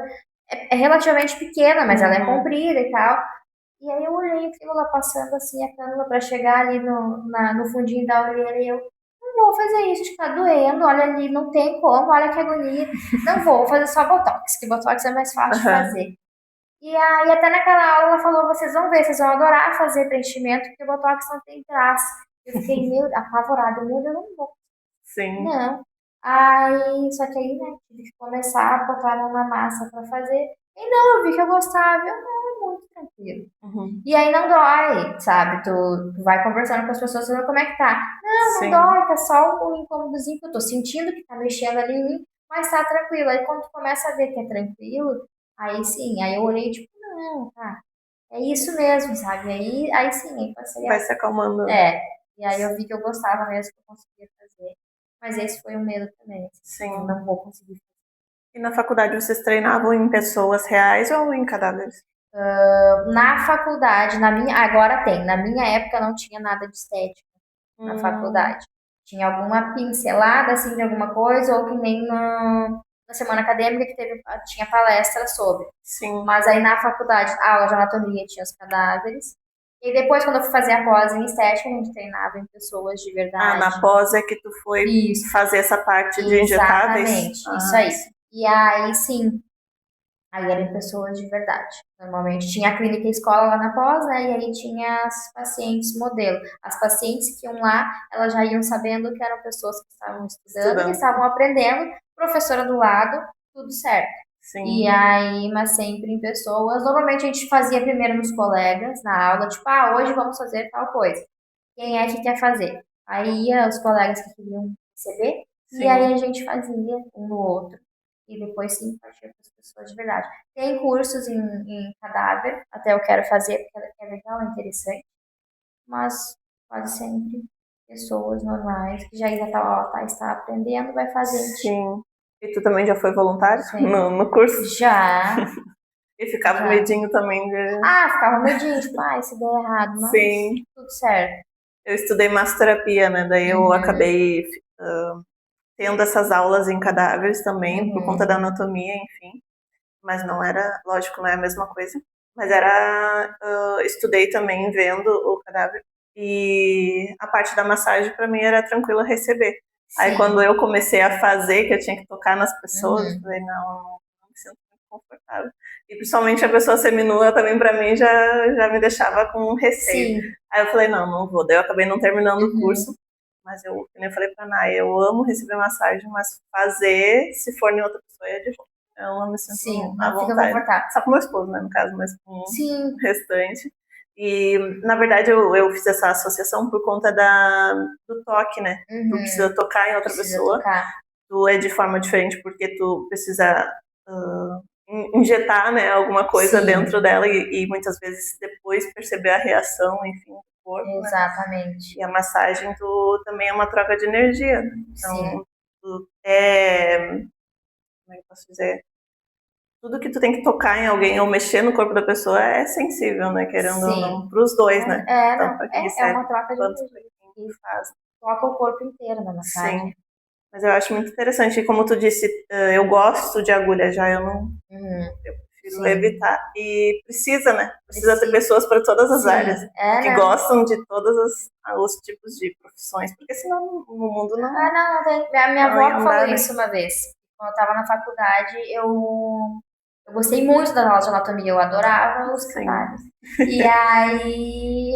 é relativamente pequena, mas ela é comprida e tal. E aí eu olhei aquilo lá passando assim a cânula pra chegar ali no fundinho da olheira e eu não vou fazer isso, tipo, tá doendo, olha ali, não tem como, olha que agonia. Não vou fazer só botox, que botox é mais fácil de fazer. E aí até naquela aula ela falou, vocês vão ver, vocês vão adorar fazer preenchimento, porque botox não tem graça. Eu fiquei meio apavorada, meu Deus, eu não vou. Sim. Não. Aí, só que aí, né, tive que começar a botar a mão na massa pra fazer. E não, eu vi que eu gostava, eu não, é muito tranquilo. E aí não dói, sabe? Tu vai conversando com as pessoas, você vê como é que tá. Não dói, tá só um incômodozinho que eu tô sentindo que tá mexendo ali em mim, mas tá tranquilo. Aí quando tu começa a ver que é tranquilo, aí sim, aí eu olhei tipo, não, tá, é isso mesmo, sabe? Aí sim, aí passei Vai se acalmando. E aí eu vi que eu gostava mesmo, que eu conseguia fazer. Mas esse foi o medo também. Sim. Eu não vou conseguir fazer. E na faculdade vocês treinavam em pessoas reais ou em cadáveres? Na faculdade, agora tem. Na minha época não tinha nada de estética na faculdade. Tinha alguma pincelada assim de alguma coisa, ou que nem na semana acadêmica que tinha palestra sobre. Sim. Mas aí na faculdade, a aula de anatomia tinha os cadáveres. E depois, quando eu fui fazer a pós em estética, a gente treinava em pessoas de verdade. Na pós é que tu foi fazer essa parte de injetáveis? Exatamente, isso aí. E aí, sim, aí eram pessoas de verdade. Normalmente tinha a clínica e escola lá na pós, né? E aí tinha as pacientes modelo. As pacientes que iam lá, elas já iam sabendo que eram pessoas que estavam estudando, que estavam aprendendo, professora do lado, tudo certo. Sim. E aí, mas sempre em pessoas. Normalmente a gente fazia primeiro nos colegas, na aula, tipo, hoje vamos fazer tal coisa. Quem é que quer fazer? Aí ia os colegas que queriam receber, e aí a gente fazia um no outro. E depois sim partia para as pessoas de verdade. Tem cursos em cadáver, até eu quero fazer, porque é legal, é interessante. Mas quase sempre pessoas normais, que já está aprendendo, vai fazer. Sim. E tu também já foi voluntário no curso? Já. E ficava medinho também de... ficava medinho, tipo, se der errado, mas tudo certo. Eu estudei massoterapia, né? Daí eu acabei tendo essas aulas em cadáveres também, por conta da anatomia, enfim. Mas não era, lógico, não é a mesma coisa. Mas estudei também vendo o cadáver. E a parte da massagem, pra mim, era tranquila receber. Sim. Aí quando eu comecei a fazer, que eu tinha que tocar nas pessoas, eu falei, não me sinto muito confortável. E principalmente a pessoa seminua também, pra mim, já me deixava com receio. Sim. Aí eu falei, não vou. Daí eu acabei não terminando o curso. Mas eu, como eu falei pra Nay, eu amo receber massagem, mas fazer, se for em outra pessoa, é de volta. Eu não me sinto à vontade. Só com meu esposo, né, no caso, mas com o restante. E, na verdade, eu fiz essa associação por conta do toque, né? Tu precisa tocar em outra pessoa. Tu é de forma diferente porque tu precisa injetar, né, alguma coisa dentro dela e muitas vezes depois perceber a reação, enfim, do corpo. Exatamente. Né? E a massagem também é uma troca de energia. Né? Então, como é que eu posso dizer? tudo que tu tem que tocar em alguém ou mexer no corpo da pessoa é sensível, né? Querendo ou Sim. não, pros dois, né? Tanto Não. pra quem É recebe, uma troca de quanto pra energia. quem faz. Toca o corpo inteiro na massagem. Sim. Mas eu acho muito interessante. E como tu disse, eu gosto de agulha já, eu não. Eu prefiro evitar. E precisa, né? Precisa ter pessoas para todas as áreas. Que gostam de todos os tipos de profissões. Porque senão no mundo não. Não tem. Minha avó falou isso uma vez. Quando eu tava na faculdade, eu gostei muito das aulas de anatomia, eu adorava os cadáveres. E aí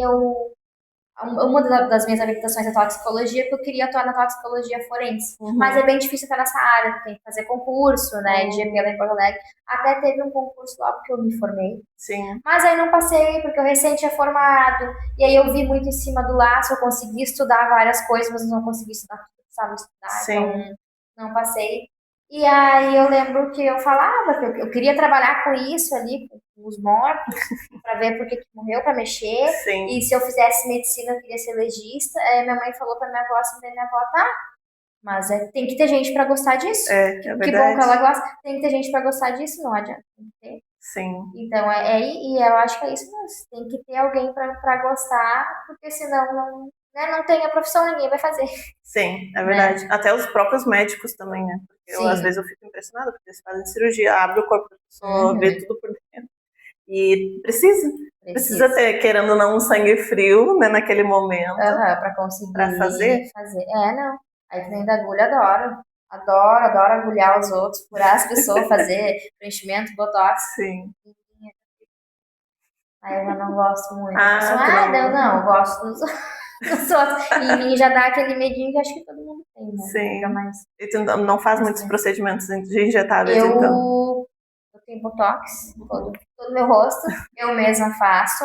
uma das minhas habilitações é toxicologia, porque eu queria atuar na toxicologia forense. Mas é bem difícil estar nessa área, tem que fazer concurso, né, de GP lá em Porto Alegre. Até teve um concurso lá porque eu me formei. Sim. Mas aí não passei, porque eu recém tinha formado. E aí eu vi muito em cima do laço, eu consegui estudar várias coisas, mas não consegui estudar tudo que precisava estudar. Sim. Então não passei. E aí eu lembro que eu falava que eu queria trabalhar com isso ali, com os mortos, para ver por que morreu, para mexer. Sim. E se eu fizesse medicina, eu queria ser legista. Minha mãe falou para minha avó assim, minha avó, tá, mas tem que ter gente para gostar disso. É verdade. Que bom que ela gosta. Tem que ter gente para gostar disso, não adianta. Tem que ter. Sim. Então, e eu acho que é isso mesmo. Tem que ter alguém para gostar, porque senão não tem a profissão, ninguém vai fazer. Sim, é verdade. Até os próprios médicos também, né? Porque às vezes eu fico impressionada, porque eles fazem cirurgia, abre o corpo da pessoa, vê tudo por dentro. E precisa ter, querendo ou não, um sangue frio, né, naquele momento. Para conseguir fazer. Não. Aí vem da agulha, adoro agulhar os outros, curar as pessoas, fazer preenchimento, botox. Sim. Aí eu já não gosto muito. Eu gosto dos outros. E em mim já dá aquele medinho que acho que todo mundo tem, né? Sim. E tu não faz muitos procedimentos de injetáveis, então? Eu tenho botox todo meu rosto, eu mesma faço.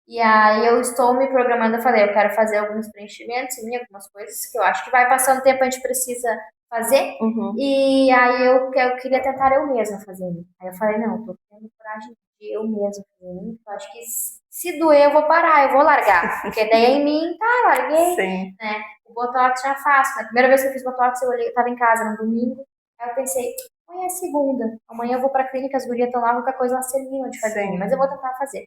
E aí eu estou me programando, eu falei, eu quero fazer alguns preenchimentos em mim, algumas coisas que eu acho que vai passando o tempo, a gente precisa fazer. E aí eu queria tentar eu mesma fazer. Aí eu falei, não, tô tendo coragem de eu mesma fazer. Eu acho que se doer, eu vou parar, eu vou largar. Porque daí é em mim, tá, larguei. Sim. Né? O botox já faço. Na primeira vez que eu fiz botox, eu tava em casa no domingo. Aí eu pensei, amanhã é segunda. Amanhã eu vou pra clínica, as gurias estão lá, qualquer coisa elas terminam de fazer. Mas eu vou tentar fazer.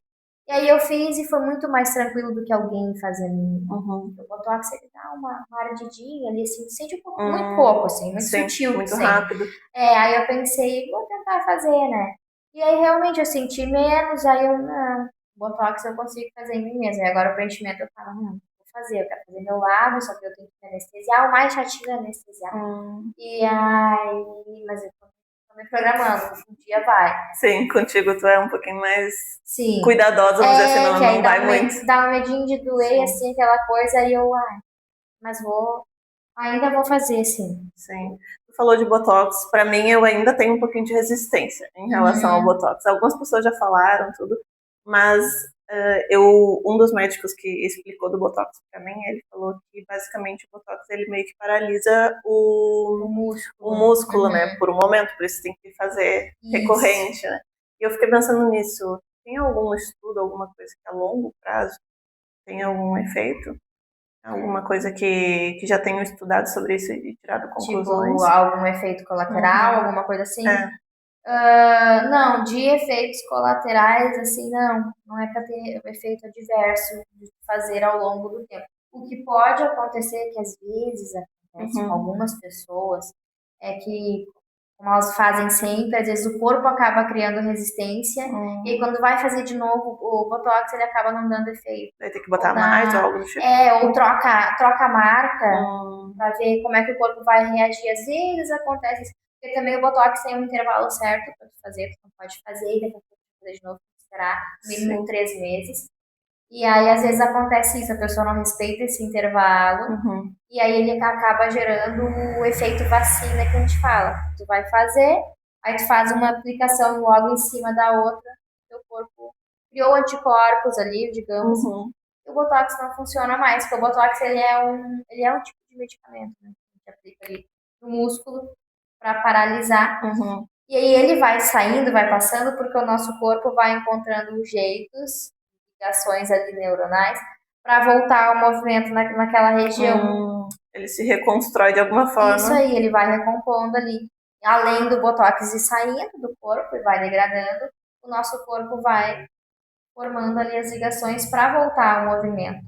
E aí eu fiz e foi muito mais tranquilo do que alguém fazendo. O botox ele dá uma ardidinha ali, assim, sente muito pouco, assim, muito sutil. Muito rápido. Aí eu pensei, vou tentar fazer, né? E aí realmente eu senti menos, aí eu, não, botox eu consigo fazer em mim mesma. E agora o preenchimento eu falo, não, vou fazer, eu quero fazer meu lábio, só que eu tenho que anestesiar, o mais chatinho é anestesiar. E aí, mas eu tô me programando, um dia vai. Sim, contigo tu é um pouquinho mais cuidadosa, vamos dizer assim, não vai muito. Dá um medinho de doer, assim, aquela coisa, aí eu, mas ainda vou fazer, sim. Sim. Tu falou de Botox, pra mim eu ainda tenho um pouquinho de resistência em relação ao Botox. Algumas pessoas já falaram tudo, mas um dos médicos que explicou do Botox pra mim, ele falou que basicamente o Botox ele meio que paralisa o músculo, né, por um momento, por isso tem que fazer recorrente, né. E eu fiquei pensando nisso, tem algum estudo, alguma coisa que a longo prazo tem algum efeito? Alguma coisa que já tenham estudado sobre isso e tirado conclusões? Tipo, algum efeito colateral, alguma coisa assim? Não, de efeitos colaterais, assim, não é para ter efeito adverso de fazer ao longo do tempo. O que pode acontecer, que às vezes acontece com algumas pessoas, é que, como elas fazem sempre, às vezes o corpo acaba criando resistência, e aí quando vai fazer de novo o Botox, ele acaba não dando efeito. Vai ter que botar mais ou algo do tipo? Ou troca a marca, pra ver como é que o corpo vai reagir. Às vezes acontece isso. Porque também o Botox tem um intervalo certo para tu fazer, tu não pode fazer, e daqui a pouco fazer de novo, esperar mínimo 3 meses. E aí, às vezes, acontece isso, a pessoa não respeita esse intervalo, e aí ele acaba gerando o efeito vacina que a gente fala. Tu vai fazer, aí tu faz uma aplicação logo em cima da outra, teu corpo criou anticorpos ali, digamos, e o Botox não funciona mais, porque o Botox ele é um tipo de medicamento, né? Que a gente aplica ali no músculo para paralisar. E aí ele vai saindo, vai passando, porque o nosso corpo vai encontrando jeitos, ligações ali neuronais, para voltar ao movimento naquela região. Ele se reconstrói de alguma forma. Isso aí, ele vai recompondo ali. além do botox ir saindo do corpo e vai degradando, o nosso corpo vai formando ali as ligações para voltar ao movimento.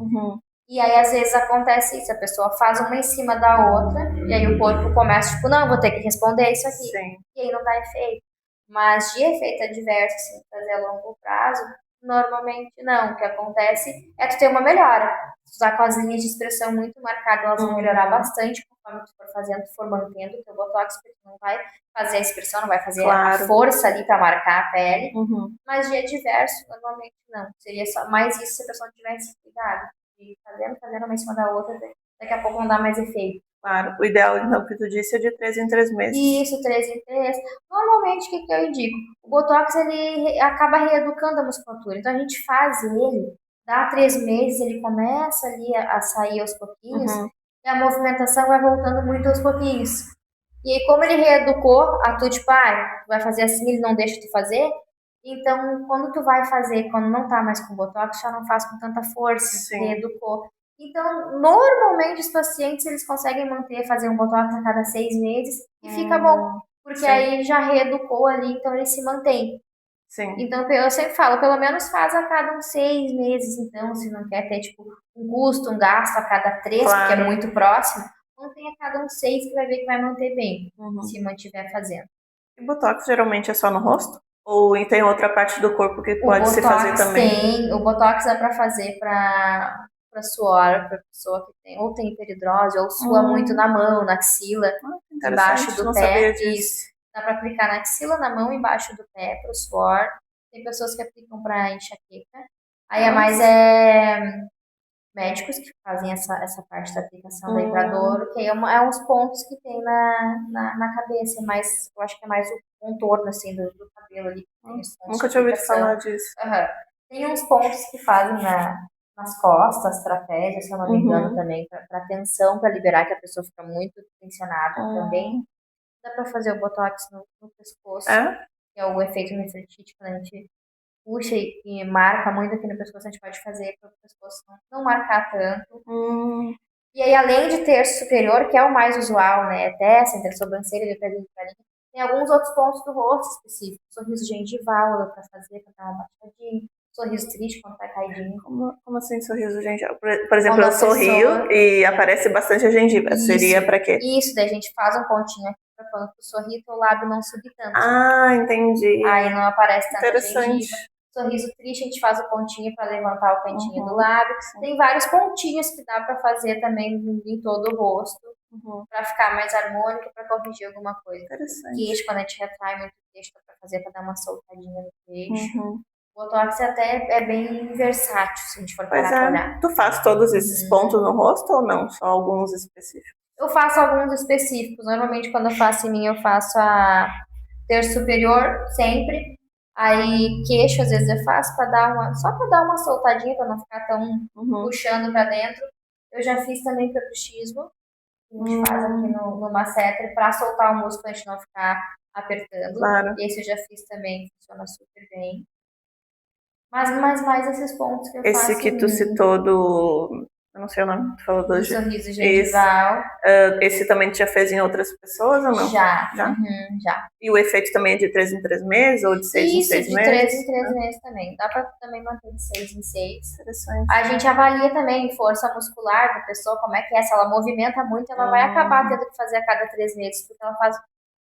E aí, às vezes, acontece isso, a pessoa faz uma em cima da outra, e aí o corpo começa, tipo, não, vou ter que responder isso aqui. Sim. E aí não dá efeito. Mas de efeito adverso, assim, fazer a longo prazo, normalmente não. O que acontece é tu ter uma melhora. Tu tá com as linhas de expressão muito marcadas, elas vão melhorar bastante conforme tu for fazendo, tu for mantendo o teu botox, porque tu não vai fazer a expressão, não vai fazer a força ali pra marcar a pele. Mas de adverso, normalmente não. Seria só mais isso se a pessoa tivesse cuidado. De fazendo uma em cima da outra, daqui a pouco não dá mais efeito. Claro, o ideal, então, que tu disse é de 3 em 3 meses. Isso, 3 em 3. Normalmente, o que eu indico? O Botox, ele acaba reeducando a musculatura. Então, a gente faz ele, dá 3 meses, ele começa ali a sair aos pouquinhos, e a movimentação vai voltando muito aos pouquinhos. E aí, como ele reeducou, a tu, tipo, tu vai fazer assim, ele não deixa tu fazer. Então, quando tu vai fazer, quando não tá mais com Botox, já não faz com tanta força, reeducou. Então, normalmente os pacientes eles conseguem fazer um botox a cada 6 meses e fica bom, porque aí já reeducou ali, então ele se mantém. Sim. Então, eu sempre falo, pelo menos faz a cada uns 6 meses, então, se não quer ter, tipo, um custo, um gasto a cada 3, porque é muito próximo, mantém a cada uns 6 que vai ver que vai manter bem, se mantiver fazendo. E botox geralmente é só no rosto? Ou tem outra parte do corpo que pode se fazer também? O botox dá pra fazer pra suor, pra pessoa que tem, ou tem hiperidrose, ou sua muito na mão, na axila, embaixo do pé. Isso. Dá pra aplicar na axila, na mão, embaixo do pé, pro suor. Tem pessoas que aplicam pra enxaqueca. Aí é mais médicos que fazem essa parte da aplicação daí pra dor, que aí é uns pontos que tem na cabeça, mas eu acho que é mais o contorno, assim, do cabelo ali. Nunca tinha ouvido falar disso. Tem uns pontos que fazem nas costas, trapézio, se eu não me engano, também, pra tensão, pra liberar, que a pessoa fica muito tensionada também. Dá pra fazer o botox no pescoço, que é o efeito Nefertiti, quando a gente puxa e marca muito aqui no pescoço, a gente pode fazer para o pescoço não marcar tanto. E aí, além de terço superior, que é o mais usual, né? Testa, entre a sobrancelha e a linha, tem alguns outros pontos do rosto específicos. Sorriso gengival dá pra fazer, pra dar uma baixadinha. Sorriso triste quando tá caidinho. Como assim sorriso gengival? Por exemplo, eu sorrio e aparece bastante a gengiva. Isso, seria pra quê? Isso, daí a gente faz um pontinho aqui pra quando tu sorrir, teu lábio não subir tanto. Ah, entendi. Aí não aparece tanta gengiva. Sorriso triste, a gente faz o pontinho para levantar o cantinho do lábio. Tem vários pontinhos que dá para fazer também em todo o rosto, para ficar mais harmônico, para corrigir alguma coisa. Queixo, quando a gente retrai muito o queixo, dá para fazer para dar uma soltadinha no queixo. O Botox até é bem versátil, se a gente for parar pra olhar. Tu faz todos esses pontos no rosto ou não? Só alguns específicos? Eu faço alguns específicos. Normalmente, quando eu faço em mim, eu faço a terço superior, sempre. Aí, queixo, às vezes eu faço só pra dar uma soltadinha, pra não ficar tão puxando pra dentro. Eu já fiz também para bruxismo. A gente faz aqui no masseter pra soltar o músculo, a gente não ficar apertando. Claro. Esse eu já fiz também, funciona super bem. Mas mais esses pontos que eu faço. Esse que tu citou eu não sei o nome, tu falou do sorriso gengival. Esse também tu já fez em outras pessoas ou não? Já. E o efeito também é de 3 em 3 meses ou de 6 em 6 meses? Isso, de 3 em 3 meses também. Dá pra também manter de 6 em 6. Interessante. A gente avalia também força muscular da pessoa, como é que é. Se ela movimenta muito, ela vai acabar tendo que fazer a cada 3 meses, porque ela faz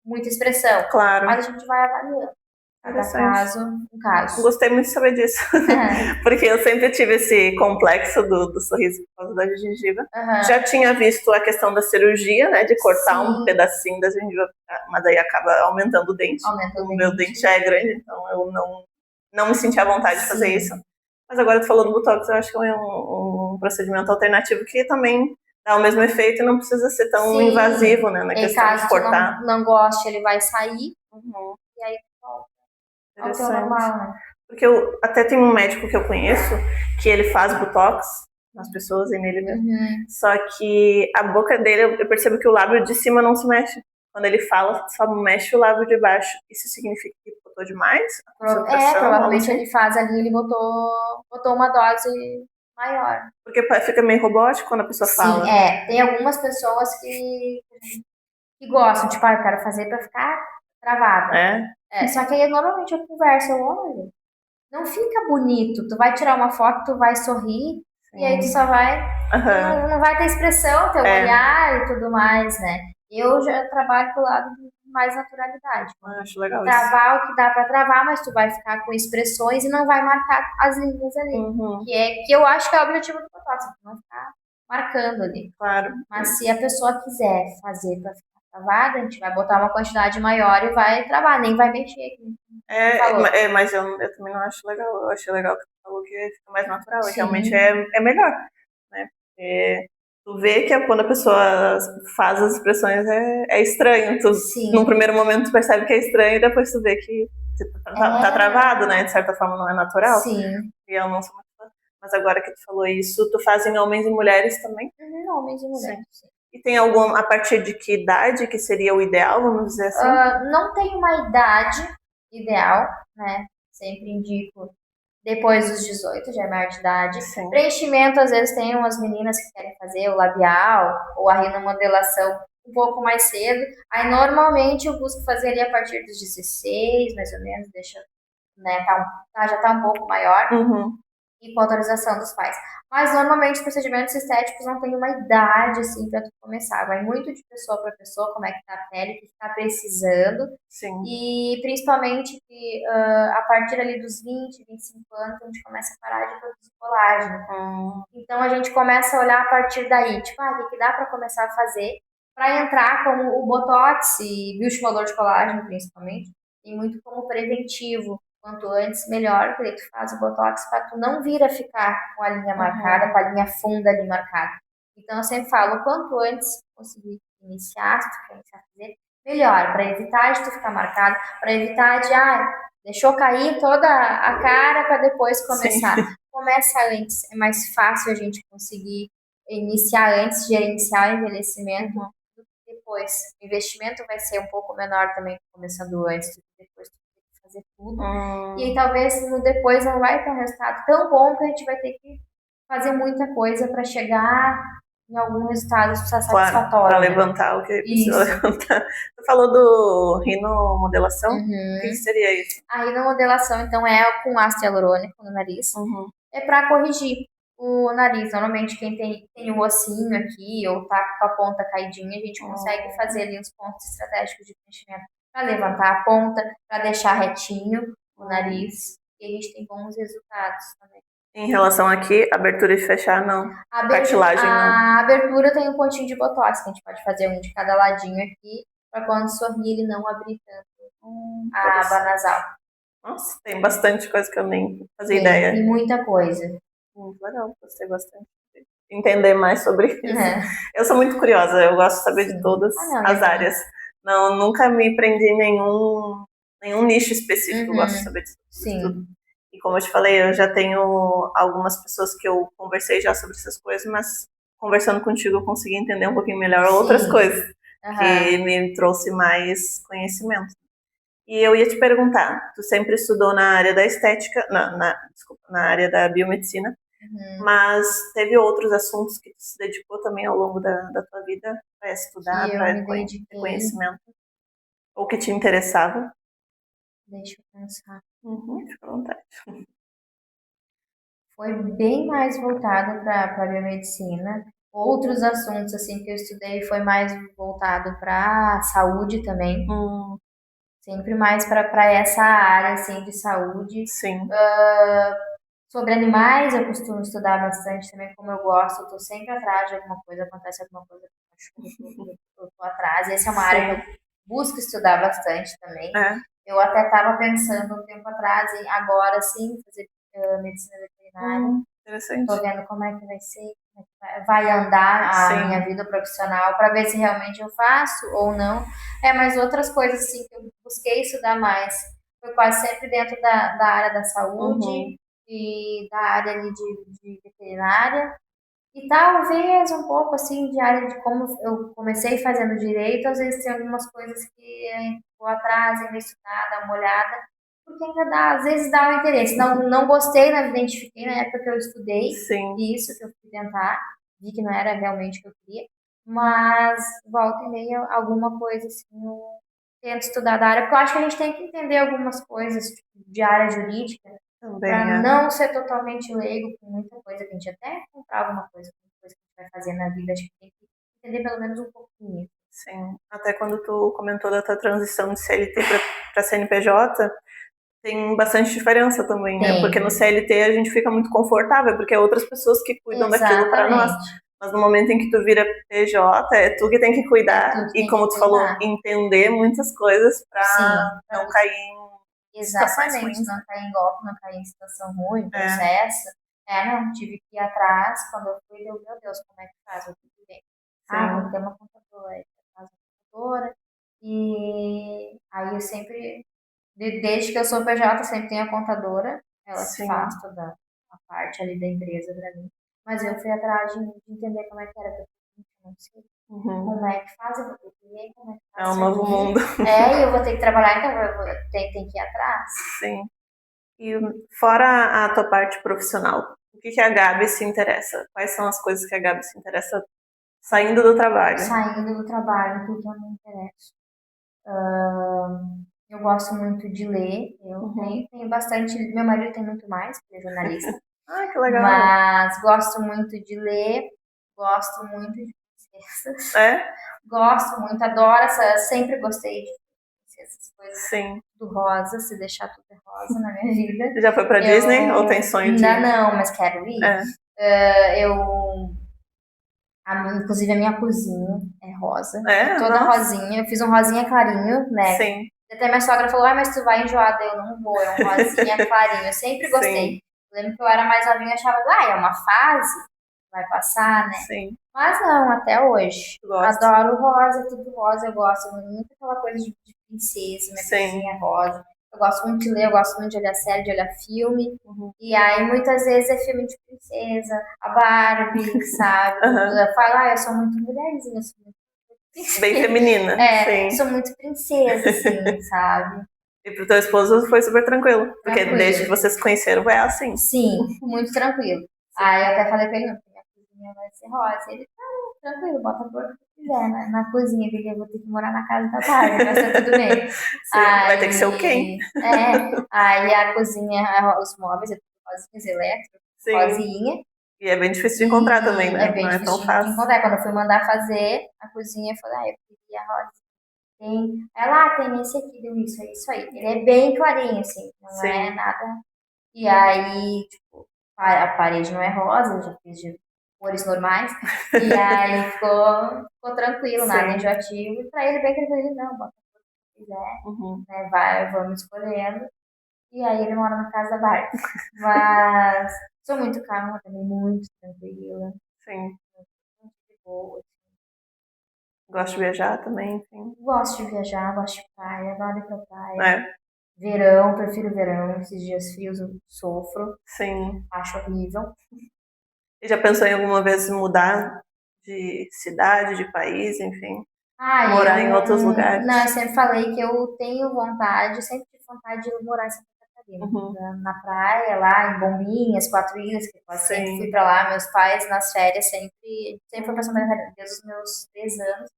muita expressão. Claro. Mas a gente vai avaliando. Cada caso, um caso. Gostei muito de saber disso. Porque eu sempre tive esse complexo do sorriso por causa da gengiva. Já tinha visto a questão da cirurgia, né? De cortar um pedacinho da gengiva, mas aí acaba aumentando o dente. O meu dente já é grande, então eu não me senti à vontade de fazer isso. Mas agora tu falou do Botox, eu acho que é um procedimento alternativo que também dá o mesmo efeito e não precisa ser tão invasivo, né? Na questão de cortar. Caso não goste, ele vai sair. E aí volta. Normal, né? Porque até tem um médico que eu conheço que ele faz botox nas pessoas e nele mesmo. Só que a boca dele, eu percebo que o lábio de cima não se mexe. Quando ele fala, só mexe o lábio de baixo. Isso significa que botou demais? Provavelmente ele faz ali, ele botou uma dose maior. Porque fica meio robótico quando a pessoa fala. Tem algumas pessoas que que gostam, tipo, eu quero fazer pra ficar travada. Só que aí normalmente eu converso, olha, não fica bonito. Tu vai tirar uma foto, tu vai sorrir, e aí tu só vai. Não vai ter expressão, teu olhar e tudo mais, né? Eu já trabalho pro lado de mais naturalidade. Acho legal travar o que dá pra travar, mas tu vai ficar com expressões e não vai marcar as linhas ali. Que eu acho que é o objetivo do fotógrafo, não ficar marcando ali. Claro. Mas se a pessoa quiser fazer pra ficar travada, a gente vai botar uma quantidade maior e vai travar, nem vai mexer. Mas eu também não acho legal. Eu achei legal que tu falou que fica mais natural. E realmente é melhor, né? Porque tu vê que quando a pessoa faz as expressões é estranho. Num primeiro momento tu percebe que é estranho e depois tu vê que tá travado, né? De certa forma não é natural. Sim. E eu não sou muito fã. Mas agora que tu falou isso, tu faz em homens e mulheres também? Homens e mulheres, sim. E tem a partir de que idade que seria o ideal, vamos dizer assim? Não tem uma idade ideal, né? Sempre indico depois dos 18, já é maior de idade. Sim. Preenchimento, às vezes tem umas meninas que querem fazer o labial ou a rinomodelação um pouco mais cedo. Aí normalmente eu busco fazer ali a partir dos 16, mais ou menos, deixa, né, já tá um pouco maior. E com autorização dos pais. Mas normalmente os procedimentos estéticos não têm uma idade assim para tu começar. Vai muito de pessoa para pessoa, como é que tá a pele, o que tá precisando. Sim. E principalmente que a partir ali dos 20, 25 anos, a gente começa a parar de produzir colágeno. Então a gente começa a olhar a partir daí, tipo, o que dá para começar a fazer para entrar como o Botox e bioestimulador de colágeno, principalmente, tem muito como preventivo. Quanto antes, melhor, porque tu faz o Botox para tu não vir a ficar com a linha marcada, com a linha funda ali marcada. Então, eu sempre falo, quanto antes conseguir iniciar, se tu quer iniciar a fazer, melhor, para evitar de tu ficar marcado, para evitar de, deixou cair toda a cara para depois começar. Sim. Começa antes, é mais fácil a gente conseguir iniciar antes, gerenciar o envelhecimento do que depois. O investimento vai ser um pouco menor também, começando antes do que depois. Fazer tudo. E aí talvez no depois não vai ter um resultado tão bom que a gente vai ter que fazer muita coisa para chegar em algum resultado satisfatório. Para levantar o que precisa levantar. Você falou do rinomodelação? O que seria isso? A rinomodelação, então, é com ácido hialurônico no nariz. É para corrigir o nariz. Normalmente quem tem o ossinho aqui ou tá com a ponta caidinha, a gente consegue fazer ali os pontos estratégicos de preenchimento para levantar a ponta, para deixar retinho o nariz, e a gente tem bons resultados também. Em relação aqui, abertura e fechar, não. Cartilagem, não. A abertura tem um pontinho de botox, que a gente pode fazer um de cada ladinho aqui, para quando sorrir ele não abrir tanto a aba nasal. Nossa, tem bastante coisa que eu nem fazia ideia. Tem muita coisa. Muito legal, gostei bastante. Entender mais sobre isso. Eu sou muito curiosa, eu gosto de saber de todas as áreas. Não, nunca me prendi em nenhum nicho específico, eu gosto de saber de tudo. E como eu te falei, eu já tenho algumas pessoas que eu conversei já sobre essas coisas, mas conversando contigo eu consegui entender um pouquinho melhor outras coisas, que me trouxe mais conhecimento. E eu ia te perguntar, tu sempre estudou na área da estética, na área da biomedicina, mas teve outros assuntos que tu se dedicou também ao longo da tua vida para estudar, para ter conhecimento? Ou que te interessava? Deixa eu pensar. Fica à vontade. Foi bem mais voltado para a biomedicina. Outros assuntos assim que eu estudei foi mais voltado para saúde também. Sempre mais para essa área assim de saúde. Sim. Sobre animais eu costumo estudar bastante também, como eu gosto. Eu tô sempre atrás de alguma coisa, acontece alguma coisa com o cachorro, eu tô atrás. Essa é uma área que eu busco estudar bastante também. Eu até estava pensando um tempo atrás em agora sim fazer medicina veterinária. Interessante. Tô vendo como é que vai ser, como é que vai andar a minha vida profissional, para ver se realmente eu faço ou não. Mas outras coisas assim que eu busquei estudar mais foi quase sempre dentro da área da saúde e da área ali de veterinária. E talvez um pouco assim de área de como eu comecei fazendo direito, às vezes tem algumas coisas que eu vou atrás, ainda estudar, dar uma olhada, porque ainda dá, às vezes dá um interesse. Não gostei, não me identifiquei na época que eu estudei, isso que eu fui tentar, vi que não era realmente o que eu queria, mas volta e meia alguma coisa assim, eu tento estudar da área, porque eu acho que a gente tem que entender algumas coisas tipo, de área jurídica para Também é. não ser totalmente leigo com muita coisa, que a gente até comprar alguma coisa, muita coisa que a gente vai fazer na vida, acho que tem que entender pelo menos um pouquinho. Sim. Até quando tu comentou da tua transição de CLT para CNPJ, tem bastante diferença também, né? Porque no Tem, CLT a gente fica muito confortável, porque é outras pessoas que cuidam daquilo para nós. exatamente. Mas no momento em que tu vira PJ, é tu que tem que É cuidar tu que e, tem que como tu falou, cuidar. entender muitas coisas Sim, para não cair em situações exatamente, ruins, não né? cair em golpe, não cair em situação ruim, É, processo. Não, tive que ir atrás, quando eu fui, meu Deus, como é que faz? Eu tive que ver. Tem que sim. ter uma contadora, aí faz uma contadora, e aí eu sempre, desde que eu sou PJ, sempre tenho a contadora, ela que Sim. faz toda a parte ali da empresa pra mim. Mas eu fui atrás de entender como é que era, porque eu não sei Uhum. como é que faz, eu vou ter que ver como é que É faz um isso novo mundo. aqui. E eu vou ter que trabalhar, então tenho que ir atrás. Sim. E fora a tua parte profissional, o que que a Gabi se interessa? Quais são as coisas que a Gabi se interessa saindo do trabalho? Saindo do trabalho, porque eu me interesso. Eu gosto muito de ler, eu Uhum. tenho bastante. Meu marido tem muito mais, porque ele é jornalista, Ah, que legal. mas gosto muito de ler, gosto muito de princesas, É? gosto muito, adoro essa. Sempre gostei de essas coisas Sim. do rosa, se deixar tudo é rosa na minha vida. Já foi pra Eu Disney ou tem sonho de ainda ir? não, mas quero ir. É. Eu inclusive a minha cozinha é rosa, é É? toda Nossa. rosinha. Eu fiz um rosinha clarinho, né? Sim. Até minha sogra falou, mas tu vai enjoada. Eu não vou, é um rosinha clarinho. Eu sempre Sim. gostei. Eu lembro que eu era mais novinha e achava, é uma fase, vai passar, né? Sim. Mas não, até hoje. Tu gosta? Adoro rosa, tudo rosa. Eu gosto muito daquela coisa de princesa, minha Sim. cozinha é rosa. Eu gosto muito de ler, eu gosto muito de olhar série, de olhar filme. Uhum. E aí, muitas vezes é filme de princesa, a Barbie, sabe? Aham. Eu falo, eu sou muito mulherzinha, eu sou muito Bem feminina. Sim. sou muito princesa, assim, sabe? E pro teu esposo foi super tranquilo. Porque desde que Tranquilo. vocês se conheceram é assim. Sim, muito tranquilo. Sim. Aí eu até falei pra ele, não, porque minha cozinha vai ser rosa. Ele, tranquilo, bota a cor que tu quiser, né? Na cozinha, porque eu vou ter que morar na casa da Barbie, vai ser tudo bem. Sim. Vai ter que ser o Ken. Aí a cozinha, os móveis, é tudo rosinhas, elétrico, Sim. rosinha. E é bem difícil de encontrar também, E é né? bem Não é tão difícil de fácil. encontrar. Quando eu fui mandar fazer a cozinha, eu falei, eu queria rosa. Tem, tem esse aqui, deu isso, é isso aí. Ele é bem clarinho, assim, não é Sim. nada. E aí, tipo, a parede não é rosa, eu já fiz de cores normais. E aí ficou tranquilo, nada Sim. enjoativo. E pra ele, bem tranquilo, não, bota o que quiser, Uhum. né? Vamos escolhendo. E aí ele mora na casa da Barbie. Mas sou muito calma também, muito tranquila, Sim. muito de boa. Gosto de viajar também, enfim. Gosto de viajar, gosto de praia, adoro ir pra praia. É. Verão, prefiro verão. Esses dias frios eu sofro, Sim. acho horrível. E já pensou em alguma vez mudar de cidade, de país, enfim? Morar em outros Não, eu lugares? sempre falei que eu tenho vontade, sempre tive vontade de morar em Santa Catarina, Uhum. na praia, lá em Bombinhas, Quatro Ilhas, que eu sempre fui Sim. pra lá. Meus pais nas férias sempre foi pra Santa Catarina, desde os meus 3 anos,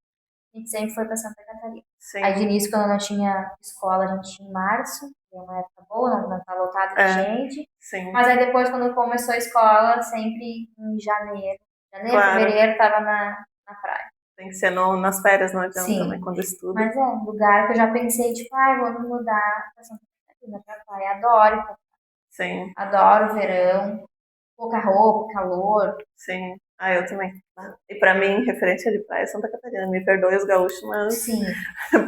a gente sempre foi pra Santa Catarina. Aí de Sim. início, quando eu não tinha escola, a gente ia em março, que é uma época boa, não tá lotado de É. gente. Sim. Mas aí depois, quando começou a escola, sempre em janeiro. Janeiro, Claro. fevereiro, tava na praia. Tem que ser nas férias, não adianta, né? Sim. Quando estuda. Mas é um lugar que eu já pensei, tipo, vou me mudar pra Santa Catarina, pra praia. Adoro, Sim. adoro o verão. Pouca roupa, calor. Sim. Ah, eu também. E pra mim, referência de praia é Santa Catarina. Me perdoe os gaúchos, mas Sim.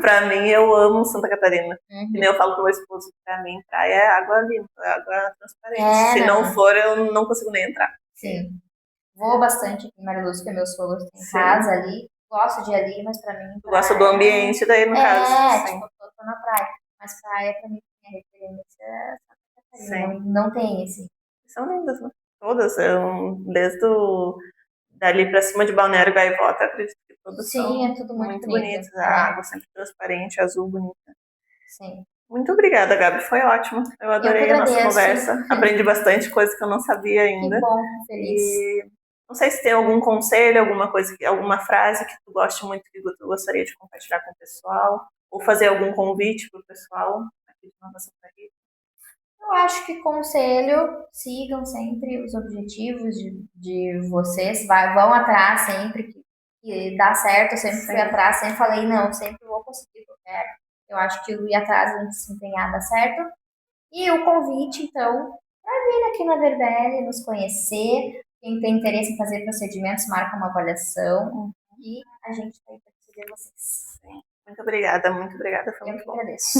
pra mim eu amo Santa Catarina. E nem Uhum. eu falo pro meu esposo, pra mim praia é água limpa, é água transparente. Se não Não. for, eu não consigo nem entrar. Sim. Vou bastante aqui em Mariluz, que meus sogros têm Sim. casa ali. Gosto de ir ali, mas pra mim Tu gosta do praia. ambiente daí, no caso. Sim. Tipo, eu tô na praia. Mas praia pra mim é referência a Santa Catarina. Sim. Não tem esse. São lindas, né? Todas. Desde dali pra cima de Balneário Gaivota, acredito que todas Sim, são é tudo muito muito bonito. bonitas. A água sempre transparente, azul, bonita. Sim. Muito obrigada, Gabi. Foi ótimo. Eu Eu que adorei a nossa agradeço. conversa. Aprendi bastante coisa que eu não sabia Que ainda. bom, feliz. E Não sei se tem algum conselho, alguma coisa, alguma frase que tu goste muito, que tu gostaria de compartilhar com o pessoal, ou fazer algum convite para o pessoal aqui de Nova Santa Rita. Eu acho que conselho, sigam sempre os objetivos de vocês, vão atrás sempre, que dá certo, eu sempre fui atrás, sempre falei, não, sempre vou conseguir o que eu quero. Eu acho que o ir atrás, a gente se empenhar, dá certo. E o convite, então, para vir aqui na Verbere, nos conhecer, quem tem interesse em fazer procedimentos, marca uma avaliação e a gente está aí para receber vocês. Muito obrigada, muito obrigada. Foi Eu muito que bom. agradeço.